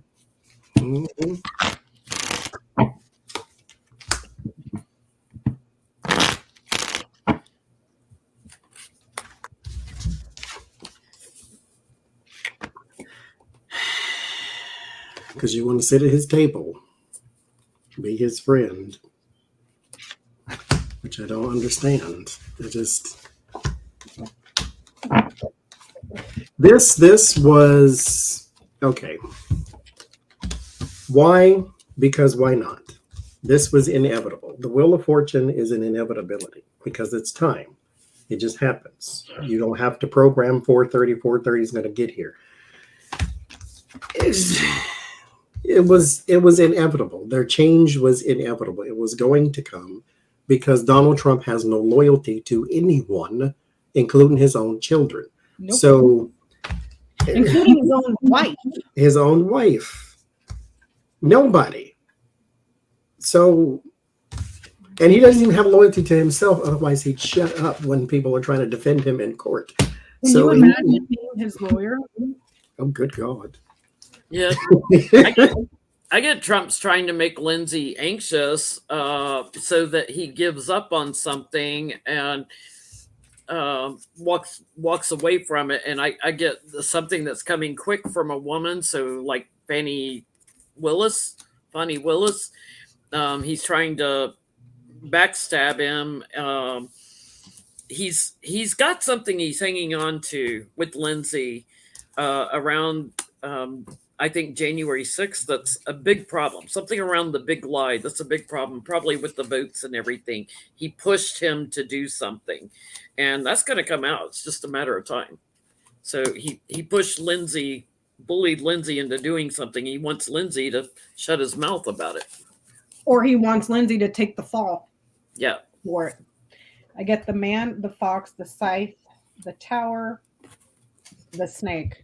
Mm-hmm. Because you want to sit at his table, be his friend, which I don't understand. It just this was okay. Why? Because why not? This was inevitable. The Wheel of Fortune is an inevitability because it's time. It just happens. You don't have to program 4:30. 4:30 is going to get here. It was inevitable. Their change was inevitable. It was going to come because Donald Trump has no loyalty to anyone, including his own children. Nope. So, including his own wife. His own wife. Nobody. So, and he doesn't even have loyalty to himself. Otherwise, he'd shut up when people are trying to defend him in court. Can you imagine being his lawyer? Oh, good God. Yeah, I get Trump's trying to make Lindsey anxious so that he gives up on something and walks away from it. And I get something that's coming quick from a woman. So like Fani Willis, he's trying to backstab him. He's got something he's hanging on to with Lindsey around. I think January 6th, that's a big problem. Something around the big lie, that's a big problem, probably with the votes and everything. He pushed him to do something, and that's going to come out. It's just a matter of time. So he pushed Lindsey, bullied Lindsey into doing something. He wants Lindsey to shut his mouth about it. Or he wants Lindsey to take the fall. Yeah. For it. I get the man, the fox, the scythe, the tower, the snake.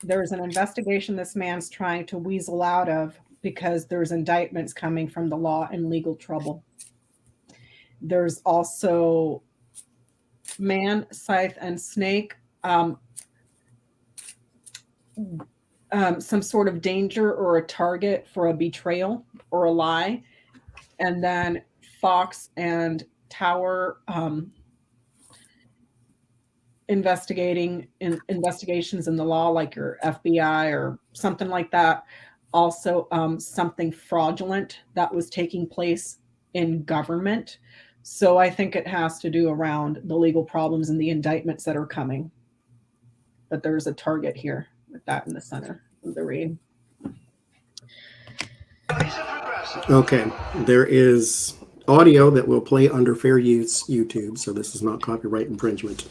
There's an investigation this man's trying to weasel out of because there's indictments coming from the law and legal trouble. There's also man, scythe, and snake. Some sort of danger or a target for a betrayal or a lie. And then fox and tower investigations in the law, like your FBI or something like that. Also, something fraudulent that was taking place in government. So I think it has to do around the legal problems and the indictments that are coming. But there's a target here with that in the center of the read. Okay, there is audio that will play under fair use YouTube, so this is not copyright infringement.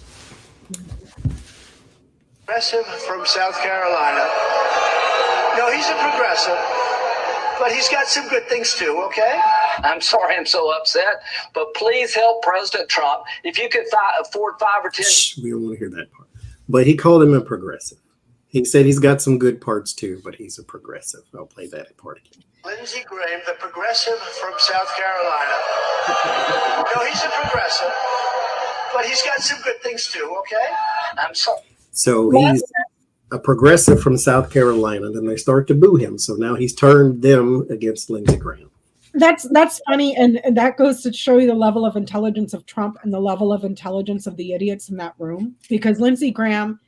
Progressive from South Carolina. No, he's a progressive, but he's got some good things too, okay? I'm sorry I'm so upset, but please help President Trump. If you could afford 5 or 10. Shh, we don't want to hear that part. But he called him a progressive. He said he's got some good parts too, but he's a progressive. I'll play that part again. Lindsey Graham, the progressive from South Carolina. No, he's a progressive, but he's got some good things too, okay? I'm sorry. So he's a progressive from South Carolina. Then they start to boo him. So now he's turned them against Lindsey Graham. That's funny, and that goes to show you the level of intelligence of Trump and the level of intelligence of the idiots in that room. Because Lindsey Graham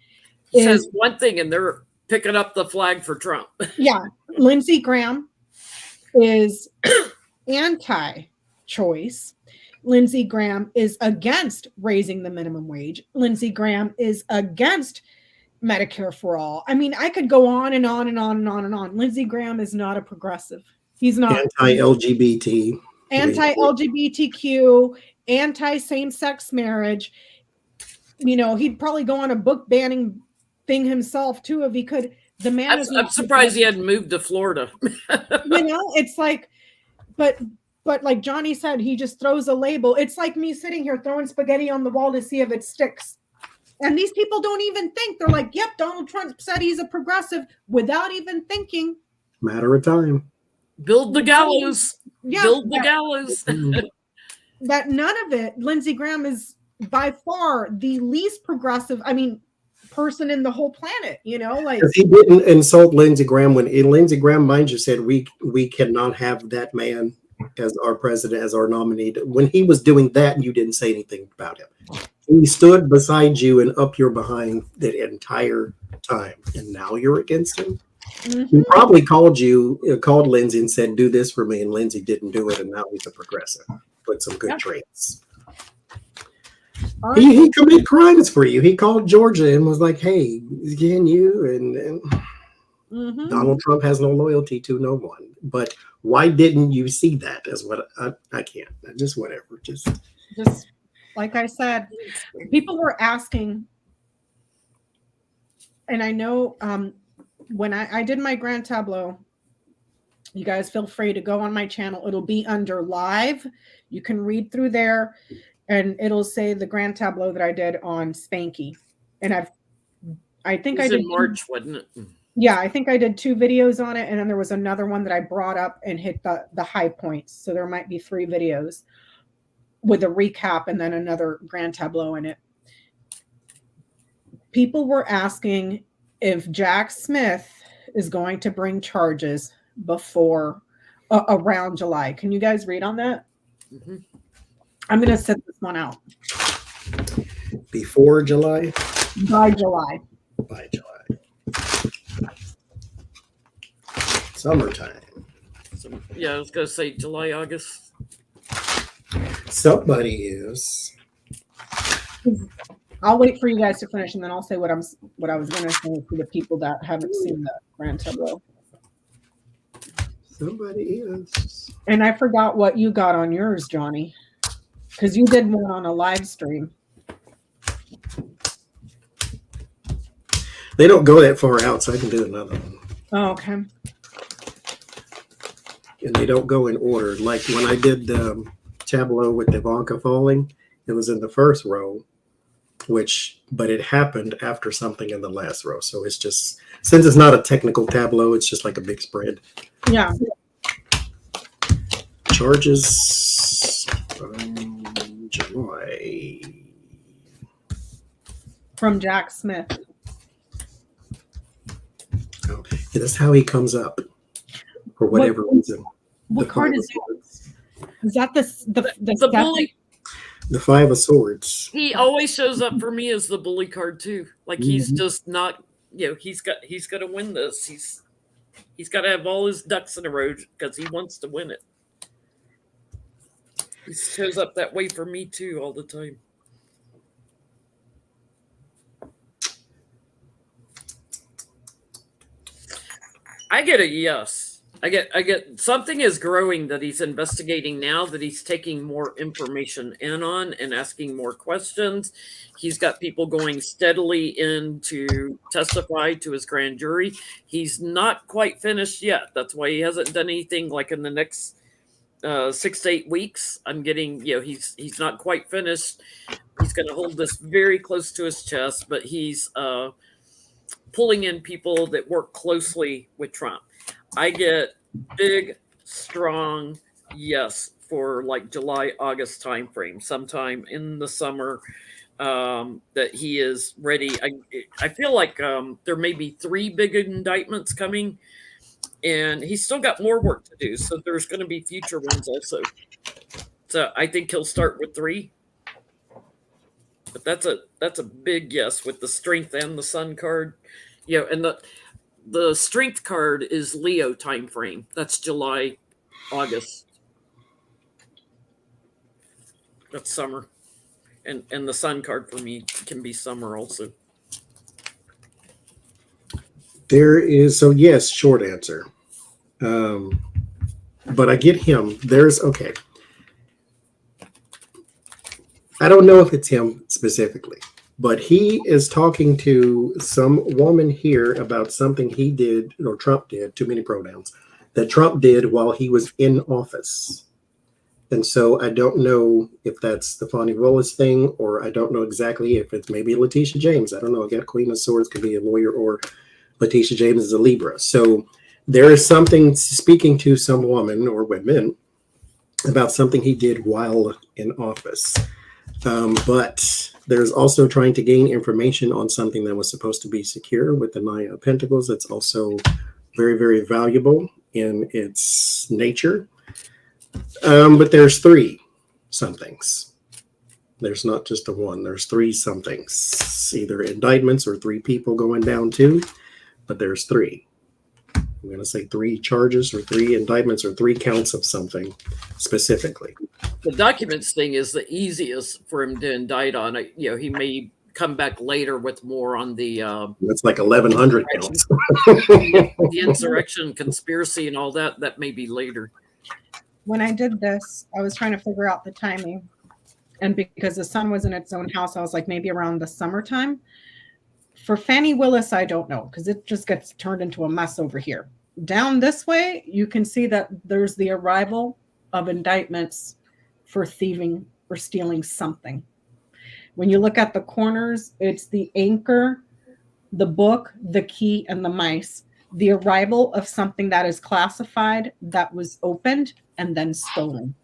says one thing, and they're picking up the flag for Trump. Yeah, Lindsey Graham is anti-choice. Lindsey Graham is against raising the minimum wage. Lindsey Graham is against Medicare for all. I mean, I could go on and on and on and on and on. Lindsey Graham is not a progressive. He's not anti-LGBT, anti-LGBTQ, anti-same-sex marriage. You know, he'd probably go on a book banning thing himself too if he could. The man I'm surprised he hadn't moved to Florida. You know, it's like, but like Johnie said, he just throws a label. It's like me sitting here throwing spaghetti on the wall to see if it sticks. And these people don't even think. They're like, yep, Donald Trump said he's a progressive without even thinking. Matter of time. Build the gallows. Yeah, build the gallows. That none of it. Lindsey Graham is by far the least progressive, person in the whole planet, you know, like he didn't insult Lindsey Graham when Lindsey Graham, mind you, said we cannot have that man as our president, as our nominee. When he was doing that, you didn't say anything about him. He stood beside you and up your behind the entire time, and now you're against him. Mm-hmm. He probably called Lindsey and said, do this for me, and Lindsey didn't do it, and now he's a progressive. Put some good traits. He committed crimes for you. He called Georgia and was like, hey, can you? And Donald Trump has no loyalty to no one. But why didn't you see that? As what I can't. Just whatever. Just like I said, people were asking, and I know when I did my grand tableau, you guys feel free to go on my channel. It'll be under live. You can read through there. And it'll say the grand tableau that I did on Spanky. And I think I did in March, wasn't it? Yeah, I think I did 2 videos on it. And then there was another one that I brought up and hit the high points. So there might be 3 videos with a recap and then another grand tableau in it. People were asking if Jack Smith is going to bring charges before around July. Can you guys read on that? Mm-hmm. I'm going to set this one out. Before July? By July. By July. Summertime. Yeah, I was going to say July, August. Somebody is. I'll wait for you guys to finish, and then I'll say what I was going to say to the people that haven't seen the grand tableau. Somebody is. And I forgot what you got on yours, Johnie. Because you did one on a live stream. They don't go that far out, so I can do another one. Oh, okay. And they don't go in order. Like when I did the tableau with Ivanka falling, it was in the first row, but it happened after something in the last row. So it's just, since it's not a technical tableau, it's just like a big spread. Yeah. Charges July. From Jack Smith. Oh, yeah, that's how he comes up for whatever reason. What card is it? Is that the bully? The 5 of Swords. He always shows up for me as the bully card too. Like he's just not, he's got to win this. He's got to have all his ducks in a row because he wants to win it. He shows up that way for me too all the time. I get a yes. I get something is growing that he's investigating now, that he's taking more information in on and asking more questions. He's got people going steadily in to testify to his grand jury. He's not quite finished yet. That's why he hasn't done anything like in the next 6 to 8 weeks. I'm getting, he's not quite finished. He's going to hold this very close to his chest, but he's pulling in people that work closely with Trump. I get big, strong yes for like July, August timeframe, sometime in the summer, that he is ready. I feel like there may be 3 big indictments coming, and he's still got more work to do. So there's going to be future ones also. So I think he'll start with 3. But that's a big yes with the strength and the sun card. And the strength card is Leo time frame. That's July, August. That's summer. And the sun card for me can be summer also. There is, so yes, short answer. But I get him. Okay. I don't know if it's him specifically, but he is talking to some woman here about something he did, or Trump did, too many pronouns, that Trump did while he was in office. And so I don't know if that's the Fani Willis thing, or I don't know exactly if it's maybe Letitia James. I don't know. Again, Queen of Swords could be a lawyer, or Letitia James is a Libra. So there is something speaking to some woman or women about something he did while in office. But there's also trying to gain information on something that was supposed to be secure with the Nine of Pentacles. It's also very, very valuable in its nature. But there's 3 somethings. There's not just the one. There's 3 somethings, either indictments or 3 people going down too. But there's 3. I'm going to say 3 charges or 3 indictments or 3 counts of something specifically. The documents thing is the easiest for him to indict on. He may come back later with more on the that's like 1,100 counts. The insurrection, conspiracy, and all that. That may be later. When I did this, I was trying to figure out the timing, and because the sun was in its own house, I was like maybe around the summertime. For Fani Willis, I don't know, because it just gets turned into a mess over here. Down this way, you can see that there's the arrival of indictments for thieving or stealing something. When you look at the corners, it's the anchor, the book, the key, and the mice. The arrival of something that is classified, that was opened and then stolen.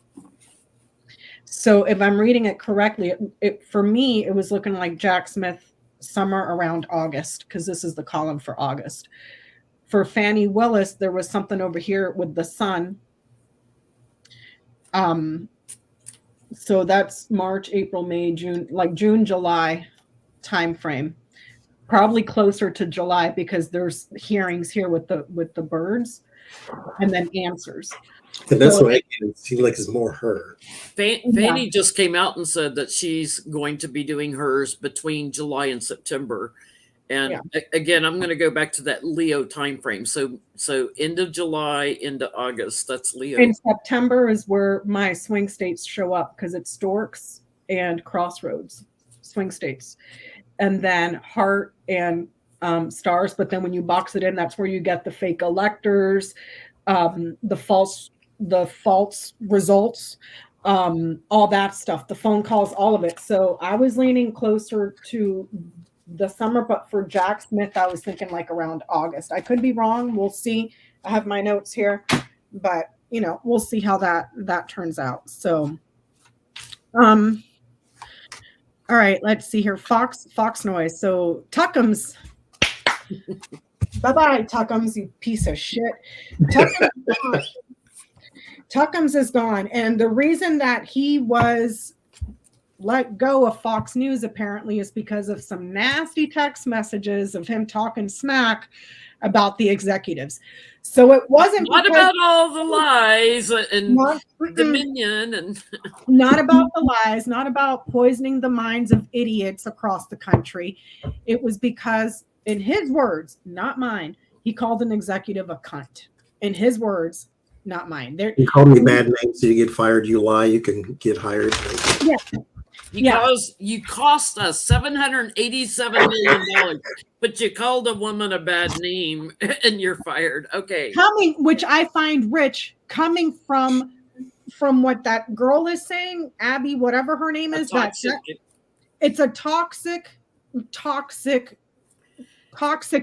So if I'm reading it correctly, for me, it was looking like Jack Smith summer around August, because this is the column for August. For Fani Willis, there was something over here with the sun. So that's March, April, May, June, like June, July time frame. Probably closer to July, because there's hearings here with the birds, and then answers. And that's what it seems like is more her. Fani just came out and said that she's going to be doing hers between July and September. And again, I'm going to go back to that Leo time frame. So end of July into August, that's Leo. In September is where my swing states show up, because it's Storks and Crossroads swing states, and then Heart and Stars. But then when you box it in, that's where you get the fake electors, the false results, all that stuff, the phone calls, all of it. So I was leaning closer to the summer, but for Jack Smith, I was thinking like around August. I could be wrong. We'll see. I have my notes here, but we'll see how that turns out. So, all right, let's see here. Fox noise. So Tuckums. Bye-bye, Tuckums, you piece of shit. Tuckums is gone. And the reason that he was let go of Fox News apparently is because of some nasty text messages of him talking smack about the executives. So it wasn't not about all the lies and Dominion, and not about the lies, not about poisoning the minds of idiots across the country. It was because, in his words, not mine, he called an executive a cunt. in his words, not mine. There, You call me bad names, so you get fired. You lie, you can get hired. yeah. You cost us $787 million, but you called a woman a bad name and you're fired. Okay. Which I find rich, coming from what that girl is saying, Abby, whatever her name is, it's a toxic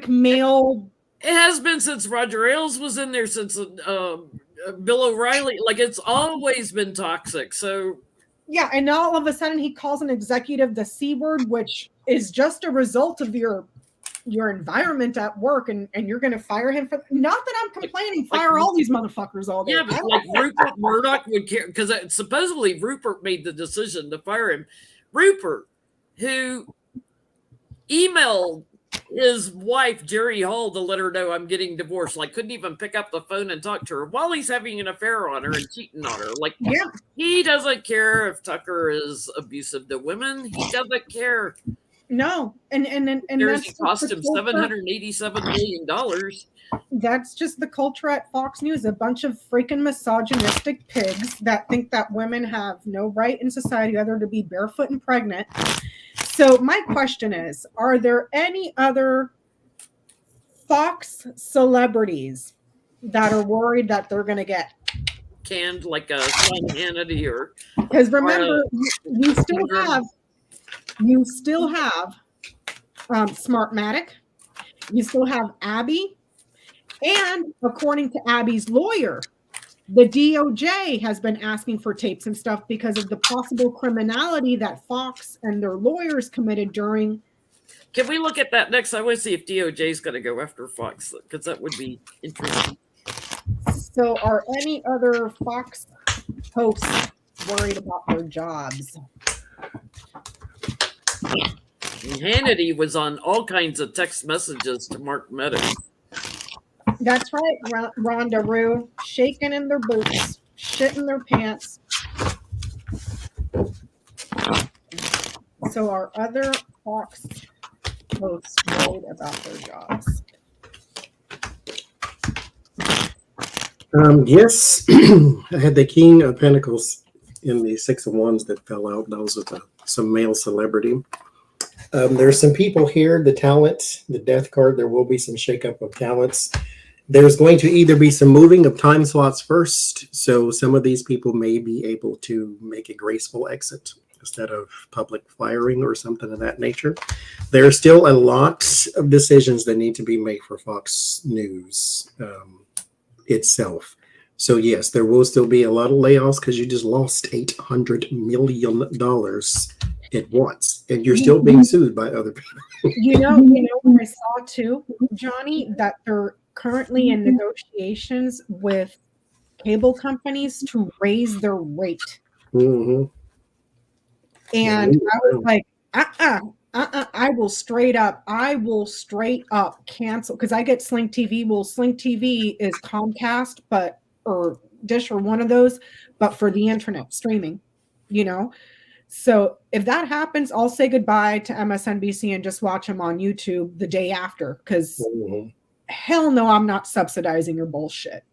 male. It has been since Roger Ailes was in there, since Bill O'Reilly. Like, it's always been toxic. So yeah, and now all of a sudden he calls an executive the C word, which is just a result of your environment at work, and you're going to fire him for. Not that I'm complaining. Fire all these motherfuckers all day. Yeah, but like Rupert Murdoch would care, because supposedly Rupert made the decision to fire him. Rupert, who emailed his wife Jerry Hall to let her know I'm getting divorced, like couldn't even pick up the phone and talk to her while he's having an affair on her and cheating on her. Like, yeah, he doesn't care if Tucker is abusive to women. He doesn't care. No, and that's cost him $787 million. That's just the culture at Fox News. A bunch of freaking misogynistic pigs that think that women have no right in society other to be barefoot and pregnant. So my question is, are there any other Fox celebrities that are worried that they're going to get canned, like a Sean Hannity or? Because remember, you still have Smartmatic, you still have Abby, and according to Abby's lawyer, the DOJ has been asking for tapes and stuff because of the possible criminality that Fox and their lawyers committed during. Can we look at that next? I want to see if DOJ is going to go after Fox, because that would be interesting. So are any other Fox hosts worried about their jobs? Hannity was on all kinds of text messages to Mark Meadows. That's right, Rhonda Rue, shaking in their boots, shitting their pants. So are other Fox hosts worried about their jobs? Yes, I had the King of Pentacles in the Six of Wands that fell out. That was with some male celebrity. There's some people here, the talent, the death card. There will be some shakeup of talents. There's going to either be some moving of time slots first. So some of these people may be able to make a graceful exit instead of public firing or something of that nature. There's still a lot of decisions that need to be made for Fox News itself. So yes, there will still be a lot of layoffs because you just lost $800 million at once, and you're still being sued by other people. You know what I saw too, Johnny, that they're currently in negotiations with cable companies to raise their rate. Mm-hmm. And I was like, I will straight up cancel, because I get Sling TV. Well, Sling TV is Comcast, or Dish, or one of those, but for the internet streaming, So if that happens, I'll say goodbye to MSNBC and just watch them on YouTube the day after, because hell no, I'm not subsidizing your bullshit,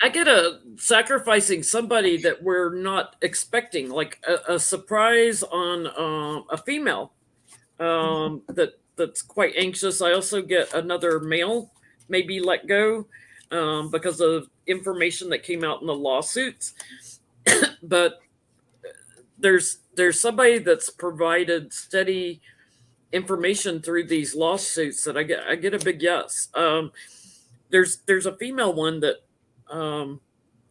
I get sacrificing somebody that we're not expecting, like a surprise on a female that's quite anxious. I also get another male maybe let go because of information that came out in the lawsuits. But there's somebody that's provided steady information through these lawsuits that I get a big yes. There's a female one that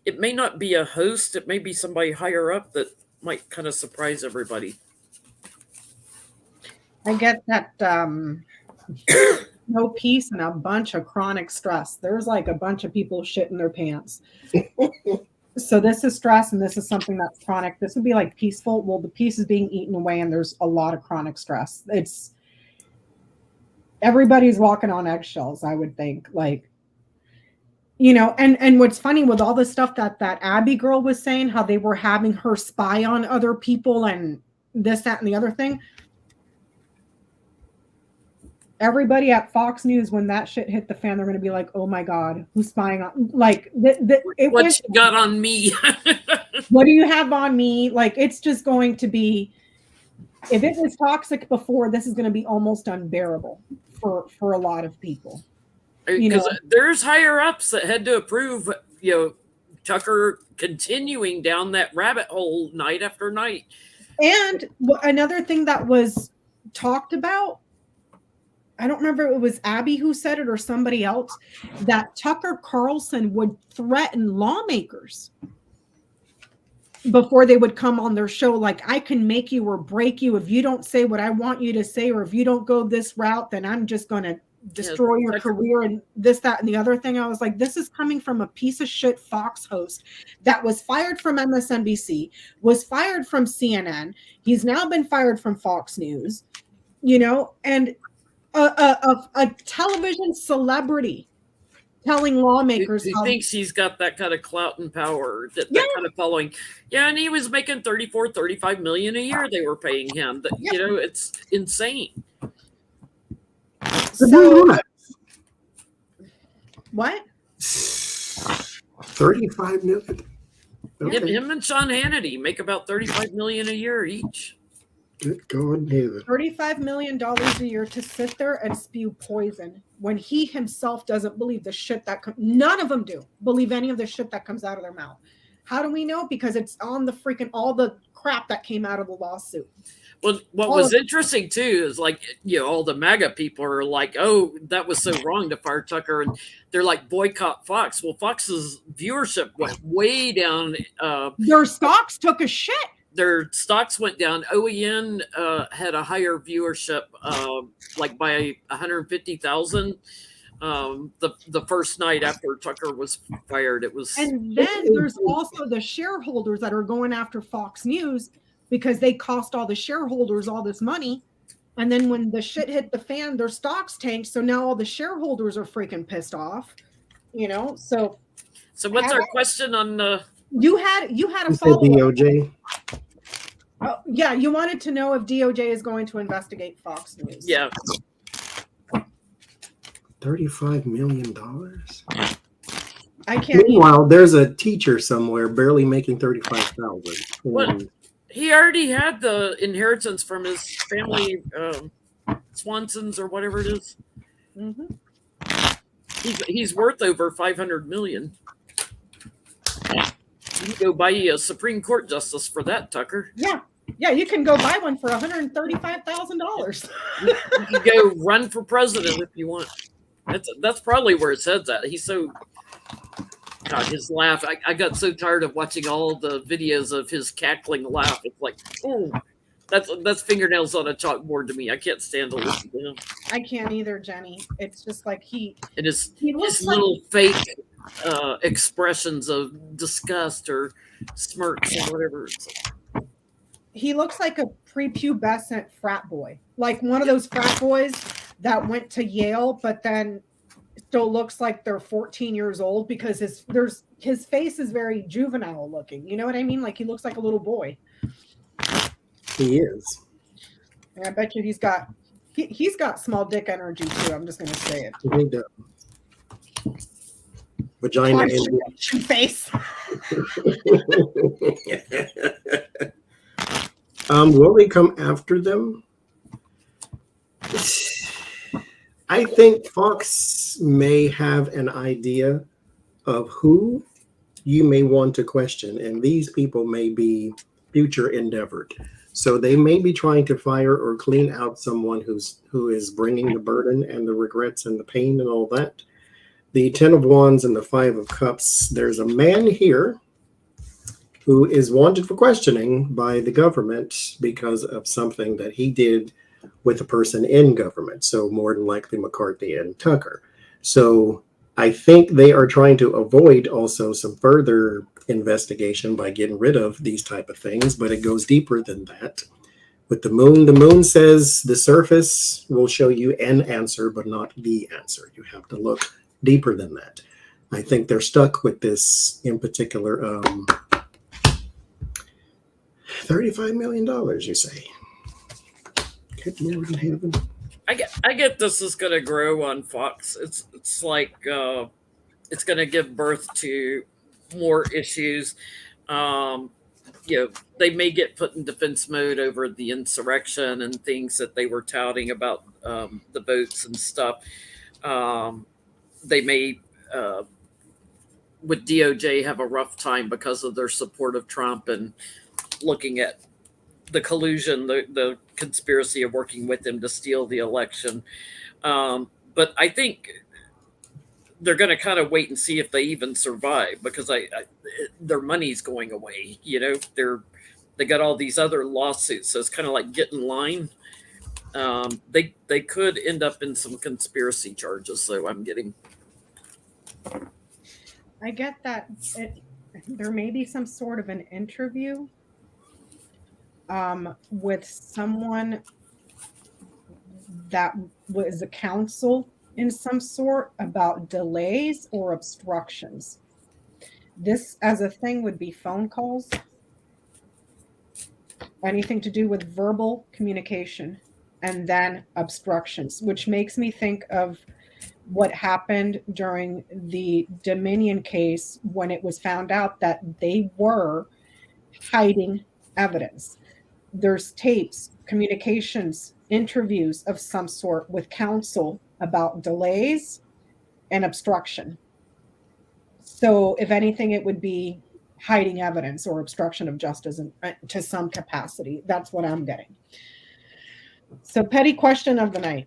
it may not be a host, it may be somebody higher up that might kind of surprise everybody. I get that no peace and a bunch of chronic stress. There's like a bunch of people shitting their pants. So this is stress, and this is something that's chronic. This would be like peaceful. Well, the peace is being eaten away, and there's a lot of chronic stress. It's everybody's walking on eggshells, I would think. Like, and what's funny with all the stuff that Abby girl was saying, how they were having her spy on other people and this, that, and the other thing. everybody at Fox News, when that shit hit the fan, they're going to be like, "Oh my God, who's spying on?" Like, What you got on me? What do you have on me? Like, it's just going to be. If it was toxic before, this is going to be almost unbearable for a lot of people. Because there's higher ups that had to approve, Tucker continuing down that rabbit hole night after night. And another thing that was talked about, I don't remember if it was Abby who said it or somebody else, that Tucker Carlson would threaten lawmakers before they would come on their show. Like, I can make you or break you if you don't say what I want you to say, or if you don't go this route, then I'm just going to destroy your career and this, that, and the other thing. I was like, this is coming from a piece of shit Fox host that was fired from MSNBC, was fired from CNN. He's now been fired from Fox News, and a television celebrity telling lawmakers he thinks he's got that kind of clout and power, that kind of following. Yeah, and he was making 35 million a year they were paying him. It's insane. So, what? 35 million. Okay. Him and Sean Hannity make about 35 million a year each. Good God, $35 million a year to sit there and spew poison when he himself doesn't believe the shit that none of them do believe any of the shit that comes out of their mouth. How do we know? Because it's on the freaking all the crap that came out of the lawsuit. Well, what was interesting too is all the MAGA people are like, "Oh, that was so wrong to fire Tucker," and they're like, "Boycott Fox." Well, Fox's viewership went way down. Their stocks took a shit. Their stocks went down. OEN had a higher viewership, by 150,000. The first night after Tucker was fired, it was. And then there's also the shareholders that are going after Fox News because they cost all the shareholders all this money. And then when the shit hit the fan, their stocks tanked. So now all the shareholders are freaking pissed off. So what's our question on the? You had a follow-up. DOJ. Oh, yeah, you wanted to know if DOJ is going to investigate Fox News. Yeah. $35 million. I can't. Meanwhile, there's a teacher somewhere barely making $35,000. Well, he already had the inheritance from his family, Swansons or whatever it is. Mm-hmm. He's worth over $500 million. You can go buy a Supreme Court justice for that, Tucker. Yeah, you can go buy one for $135,000. You can go run for president if you want. That's probably where his head's at. He's so. God, his laugh. I got so tired of watching all the videos of his cackling laugh. It's like, oh, that's fingernails on a chalkboard to me. I can't stand to listen to him. I can't either, Jenny. It's just like his little fake expressions of disgust or smirks or whatever. He looks like a prepubescent frat boy, like one of those frat boys that went to Yale, but then still looks like they're 14 years old because his face is very juvenile looking. You know what I mean? Like he looks like a little boy. He is. And I bet you he's got small dick energy too. I'm just gonna say it. He does. Vagina face. Will they come after them? I think Fox may have an idea of who you may want to question, and these people may be future endeavored. So they may be trying to fire or clean out someone who is bringing the burden and the regrets and the pain and all that. The 10 of Wands and the 5 of Cups, there's a man here who is wanted for questioning by the government because of something that he did with a person in government. So more than likely McCarthy and Tucker. So I think they are trying to avoid also some further investigation by getting rid of these type of things, but it goes deeper than that. With the moon says the surface will show you an answer, but not the answer. You have to look deeper than that. I think they're stuck with this in particular. $35 million, you say? Good Lord in heaven. I get this is going to grow on Fox. It's like it's going to give birth to more issues. They may get put in defense mode over the insurrection and things that they were touting about the votes and stuff. They may, with DOJ, have a rough time because of their support of Trump and looking at the collusion, the conspiracy of working with him to steal the election. But I think they're going to kind of wait and see if they even survive, because their money's going away. They got all these other lawsuits, so it's kind of like get in line. They could end up in some conspiracy charges. So I get that there may be some sort of an interview with someone that was a counsel in some sort about delays or obstructions. This as a thing would be phone calls, anything to do with verbal communication, and then obstructions, which makes me think of what happened during the Dominion case when it was found out that they were hiding evidence. There's tapes, communications, interviews of some sort with counsel about delays and obstruction. So if anything, it would be hiding evidence or obstruction of justice to some capacity. That's what I'm getting. So petty question of the night.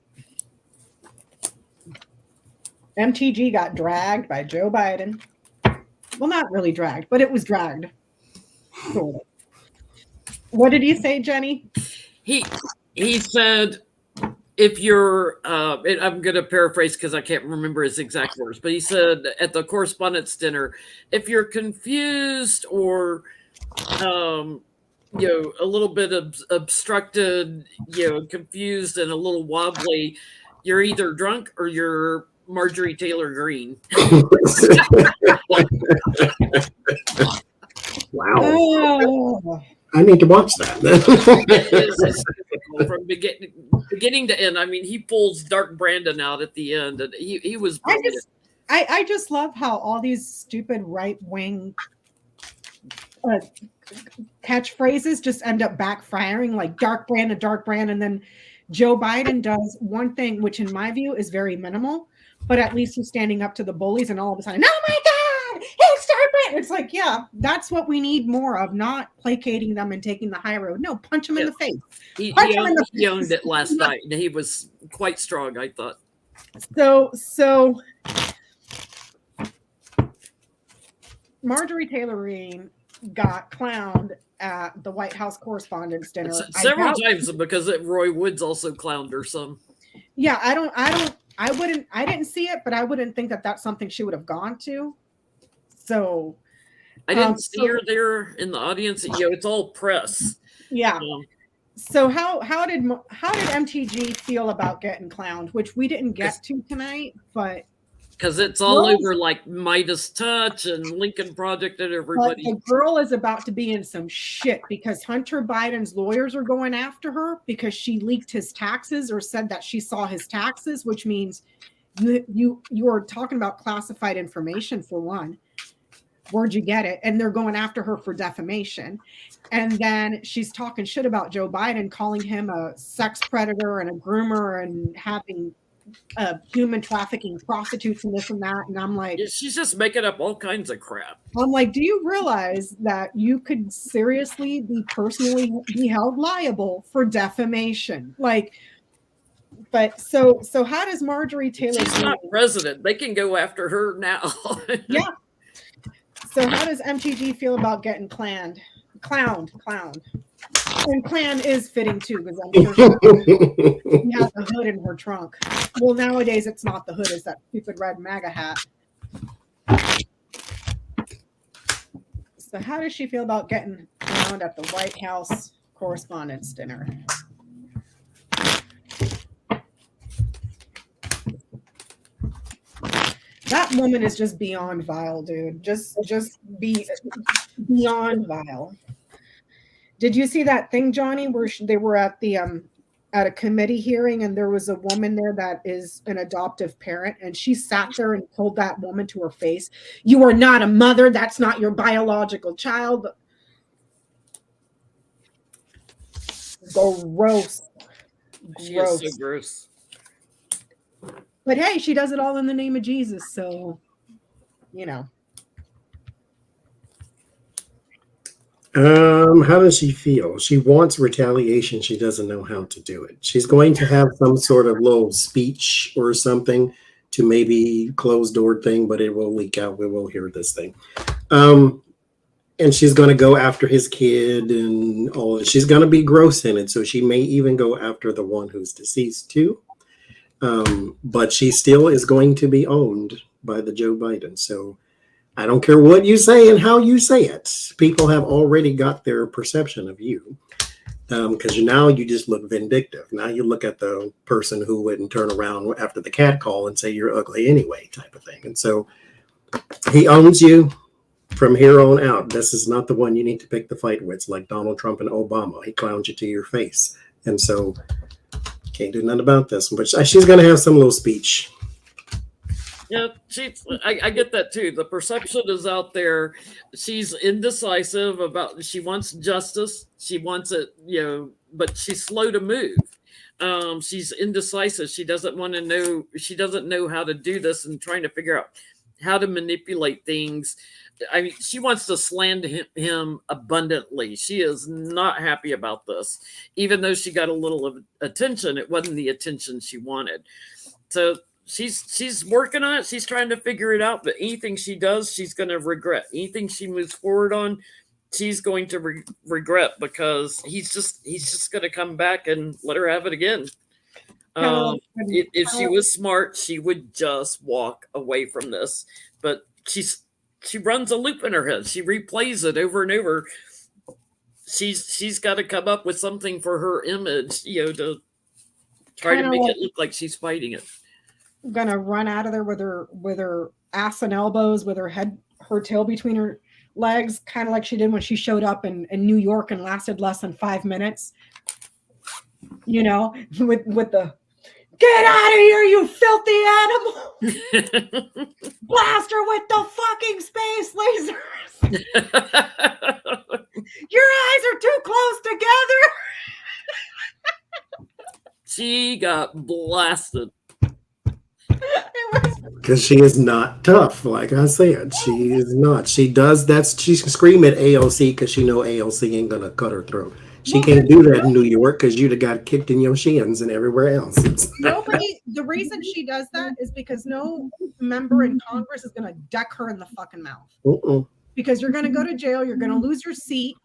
MTG got dragged by Joe Biden. Well, not really dragged, but it was dragged. Sort of. What did he say, Jenny? He said, if you're, I'm going to paraphrase because I can't remember his exact words, but he said at the correspondence dinner, if you're confused or, a little bit obstructed, confused and a little wobbly, you're either drunk or you're Marjorie Taylor Greene. Wow. Oh. I need to watch that. From beginning to end. I mean, he pulls Dark Brandon out at the end, and he was brilliant. I just love how all these stupid right-wing catchphrases just end up backfiring, like Dark Brandon, and then Joe Biden does one thing, which in my view is very minimal, but at least he's standing up to the bullies, and all of a sudden, oh my God, it's Dark Brandon. It's like, yeah, that's what we need more of, not placating them and taking the high road. No, punch him in the face. He owned it last night, and he was quite strong, I thought. So Marjorie Taylor Greene got clowned at the White House Correspondents' Dinner several times, because Roy Woods also clowned her some. Yeah, I didn't see it, but I wouldn't think that that's something she would have gone to. So I didn't see her there in the audience. It's all press. Yeah. So how did MTG feel about getting clowned, which we didn't get to tonight, but because it's all over like Midas Touch and Lincoln Project and everybody. But the girl is about to be in some shit because Hunter Biden's lawyers are going after her because she leaked his taxes or said that she saw his taxes, which means you are talking about classified information, for one. Where'd you get it? And they're going after her for defamation. And then she's talking shit about Joe Biden, calling him a sex predator and a groomer and having human trafficking prostitutes and this and that. And I'm like, she's just making up all kinds of crap. I'm like, do you realize that you could seriously be personally be held liable for defamation? Like, but so how does Marjorie Taylor? She's not president. They can go after her now. Yeah. So how does MTG feel about getting clowned? And clan is fitting too, because I'm sure she has the hood in her trunk. Well, nowadays it's not the hood; it's that stupid red MAGA hat. So how does she feel about getting clowned at the White House Correspondents' Dinner? That woman is just beyond vile, dude. Just beyond vile. Did you see that thing, Johnie, where they were at the at a committee hearing, and there was a woman there that is an adoptive parent, and she sat there and told that woman to her face, "You are not a mother. That's not your biological child." Gross. She is so gross. But hey, she does it all in the name of Jesus, so you know. How does she feel? She wants retaliation. She doesn't know how to do it. She's going to have some sort of little speech or something to maybe closed door thing, but it will leak out. We will hear this thing. And she's going to go after his kid and all. She's going to be gross in it. So she may even go after the one who's deceased too. But she still is going to be owned by the Joe Biden. So I don't care what you say and how you say it. People have already got their perception of you. Because now you just look vindictive. Now you look at the person who wouldn't turn around after the cat call and say you're ugly anyway, type of thing. And so he owns you from here on out. This is not the one you need to pick the fight with. It's like Donald Trump and Obama. He clowns you to your face. And so can't do nothing about this. But she's going to have some little speech. Yeah, I get that too. The perception is out there. She's indecisive about, she wants justice. She wants it, but she's slow to move. She's indecisive. She doesn't want to know, she doesn't know how to do this and trying to figure out how to manipulate things. I mean, she wants to slander him abundantly. She is not happy about this. Even though she got a little of attention, it wasn't the attention she wanted. So she's working on it. She's trying to figure it out. But anything she does, she's going to regret. Anything she moves forward on, she's going to regret, because he's just going to come back and let her have it again. If she was smart, she would just walk away from this. But she runs a loop in her head. She replays it over and over. She's got to come up with something for her image, to try to make it look like she's fighting it. Gonna run out of there with her ass and elbows, with her tail between her legs, kind of like she did when she showed up in New York and lasted less than 5 minutes. With the "Get out of here, you filthy animal!" Blast her with the fucking space lasers. Your eyes are too close together. She got blasted. Because she is not tough, like I said. She is not. She does that. She can scream at AOC because she know AOC ain't gonna cut her throat. She can't do that in New York because you'd have got kicked in your shins and everywhere else. The reason she does that is because no member in Congress is gonna deck her in the fucking mouth. Because you're gonna go to jail, you're gonna lose your seat,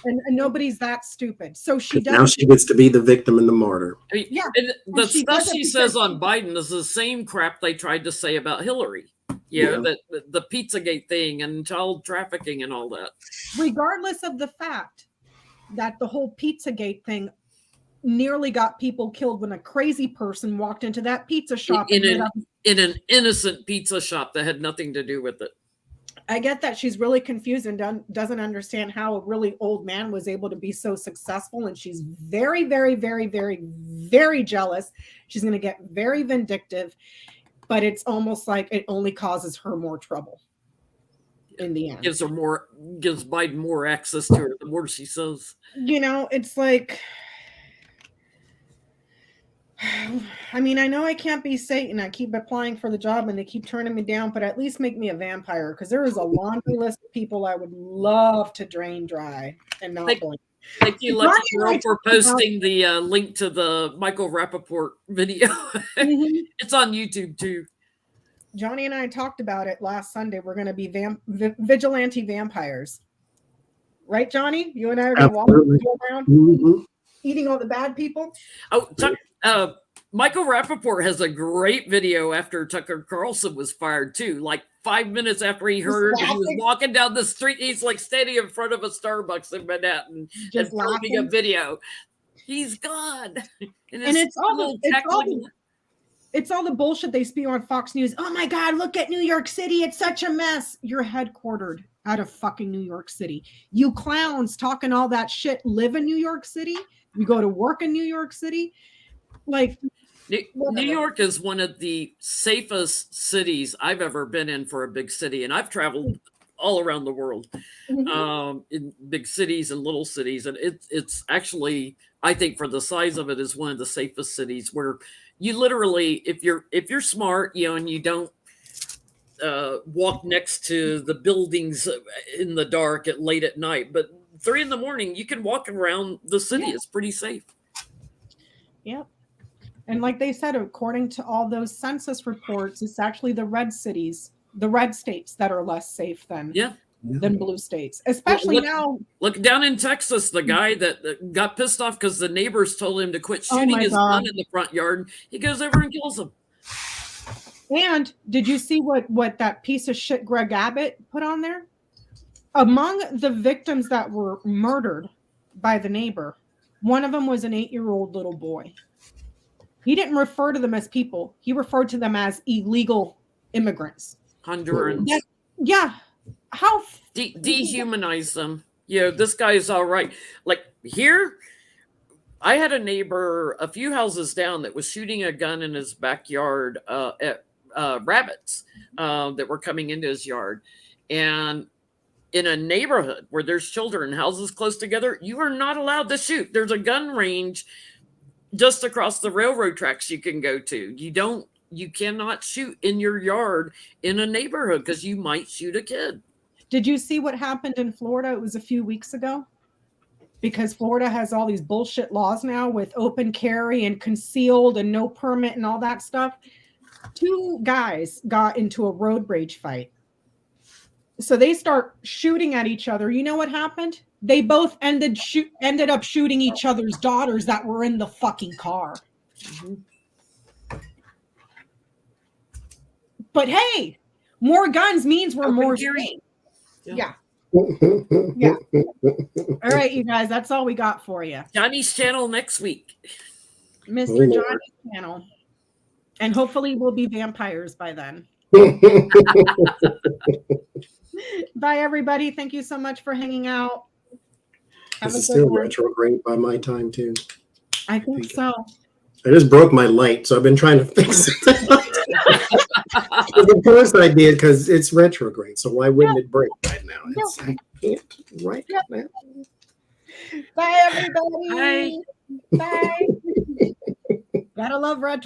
and nobody's that stupid. So she does. Now she gets to be the victim and the martyr. I mean, the stuff she says on Biden is the same crap they tried to say about Hillary. That the Pizzagate thing and child trafficking and all that. Regardless of the fact that the whole Pizzagate thing nearly got people killed when a crazy person walked into that pizza shop in an innocent pizza shop that had nothing to do with it. I get that she's really confused and doesn't understand how a really old man was able to be so successful. And she's very, very, very, very, very jealous. She's going to get very vindictive, but it's almost like it only causes her more trouble in the end. Gives Biden more access to her the more she says. It's like, I mean, I know I can't be Satan. I keep applying for the job and they keep turning me down, but at least make me a vampire, because there is a laundry list of people I would love to drain dry and not blink. Thank you, Lexi, for posting the link to the Michael Rappaport video. It's on YouTube too. Johnny and I talked about it last Sunday. We're going to be vigilante vampires. Right, Johnny? You and I are going to walk around eating all the bad people. Oh, Michael Rappaport has a great video after Tucker Carlson was fired too. Like 5 minutes after he heard he was walking down the street, he's like standing in front of a Starbucks in Manhattan just filming a video. He's gone. And it's all the bullshit they spew on Fox News. Oh my God, look at New York City. It's such a mess. You're headquartered out of fucking New York City. You clowns talking all that shit live in New York City. You go to work in New York City, like New York is one of the safest cities I've ever been in for a big city, and I've traveled all around the world, in big cities and little cities, and it's actually, I think, for the size of it, is one of the safest cities where you literally, if you're smart, and you don't walk next to the buildings in the dark late at night, but 3 a.m, you can walk around the city. It's pretty safe. Yep. And like they said, according to all those census reports, it's actually the red cities, the red states that are less safe than blue states, especially now. Look down in Texas, the guy that got pissed off because the neighbors told him to quit shooting his gun in the front yard. He goes over and kills him. And did you see what that piece of shit Greg Abbott put on there? Among the victims that were murdered by the neighbor, one of them was an 8-year-old little boy. He didn't refer to them as people. He referred to them as illegal immigrants. Hondurans. Yeah. How dehumanize them. This guy is all right. Like here, I had a neighbor a few houses down that was shooting a gun in his backyard at rabbits that were coming into his yard. And in a neighborhood where there's children, houses close together, you are not allowed to shoot. There's a gun range just across the railroad tracks you can go to. You cannot shoot in your yard in a neighborhood because you might shoot a kid. Did you see what happened in Florida? It was a few weeks ago. Because Florida has all these bullshit laws now with open carry and concealed and no permit and all that stuff. 2 guys got into a road rage fight. So they start shooting at each other. You know what happened? They both ended up shooting each other's daughters that were in the fucking car. But hey, more guns means we're more safe. Yeah. Yeah. All right, you guys, that's all we got for you. Johnny's channel next week. Mr. Johnny's channel. And hopefully we'll be vampires by then. Bye, everybody. Thank you so much for hanging out. This is still retrograde by my time, too. I think so. I just broke my light, so I've been trying to fix it. Of course I did, because it's retrograde, so why wouldn't it break right now? I can't right now. Bye, everybody. Bye. Bye. Gotta love retro.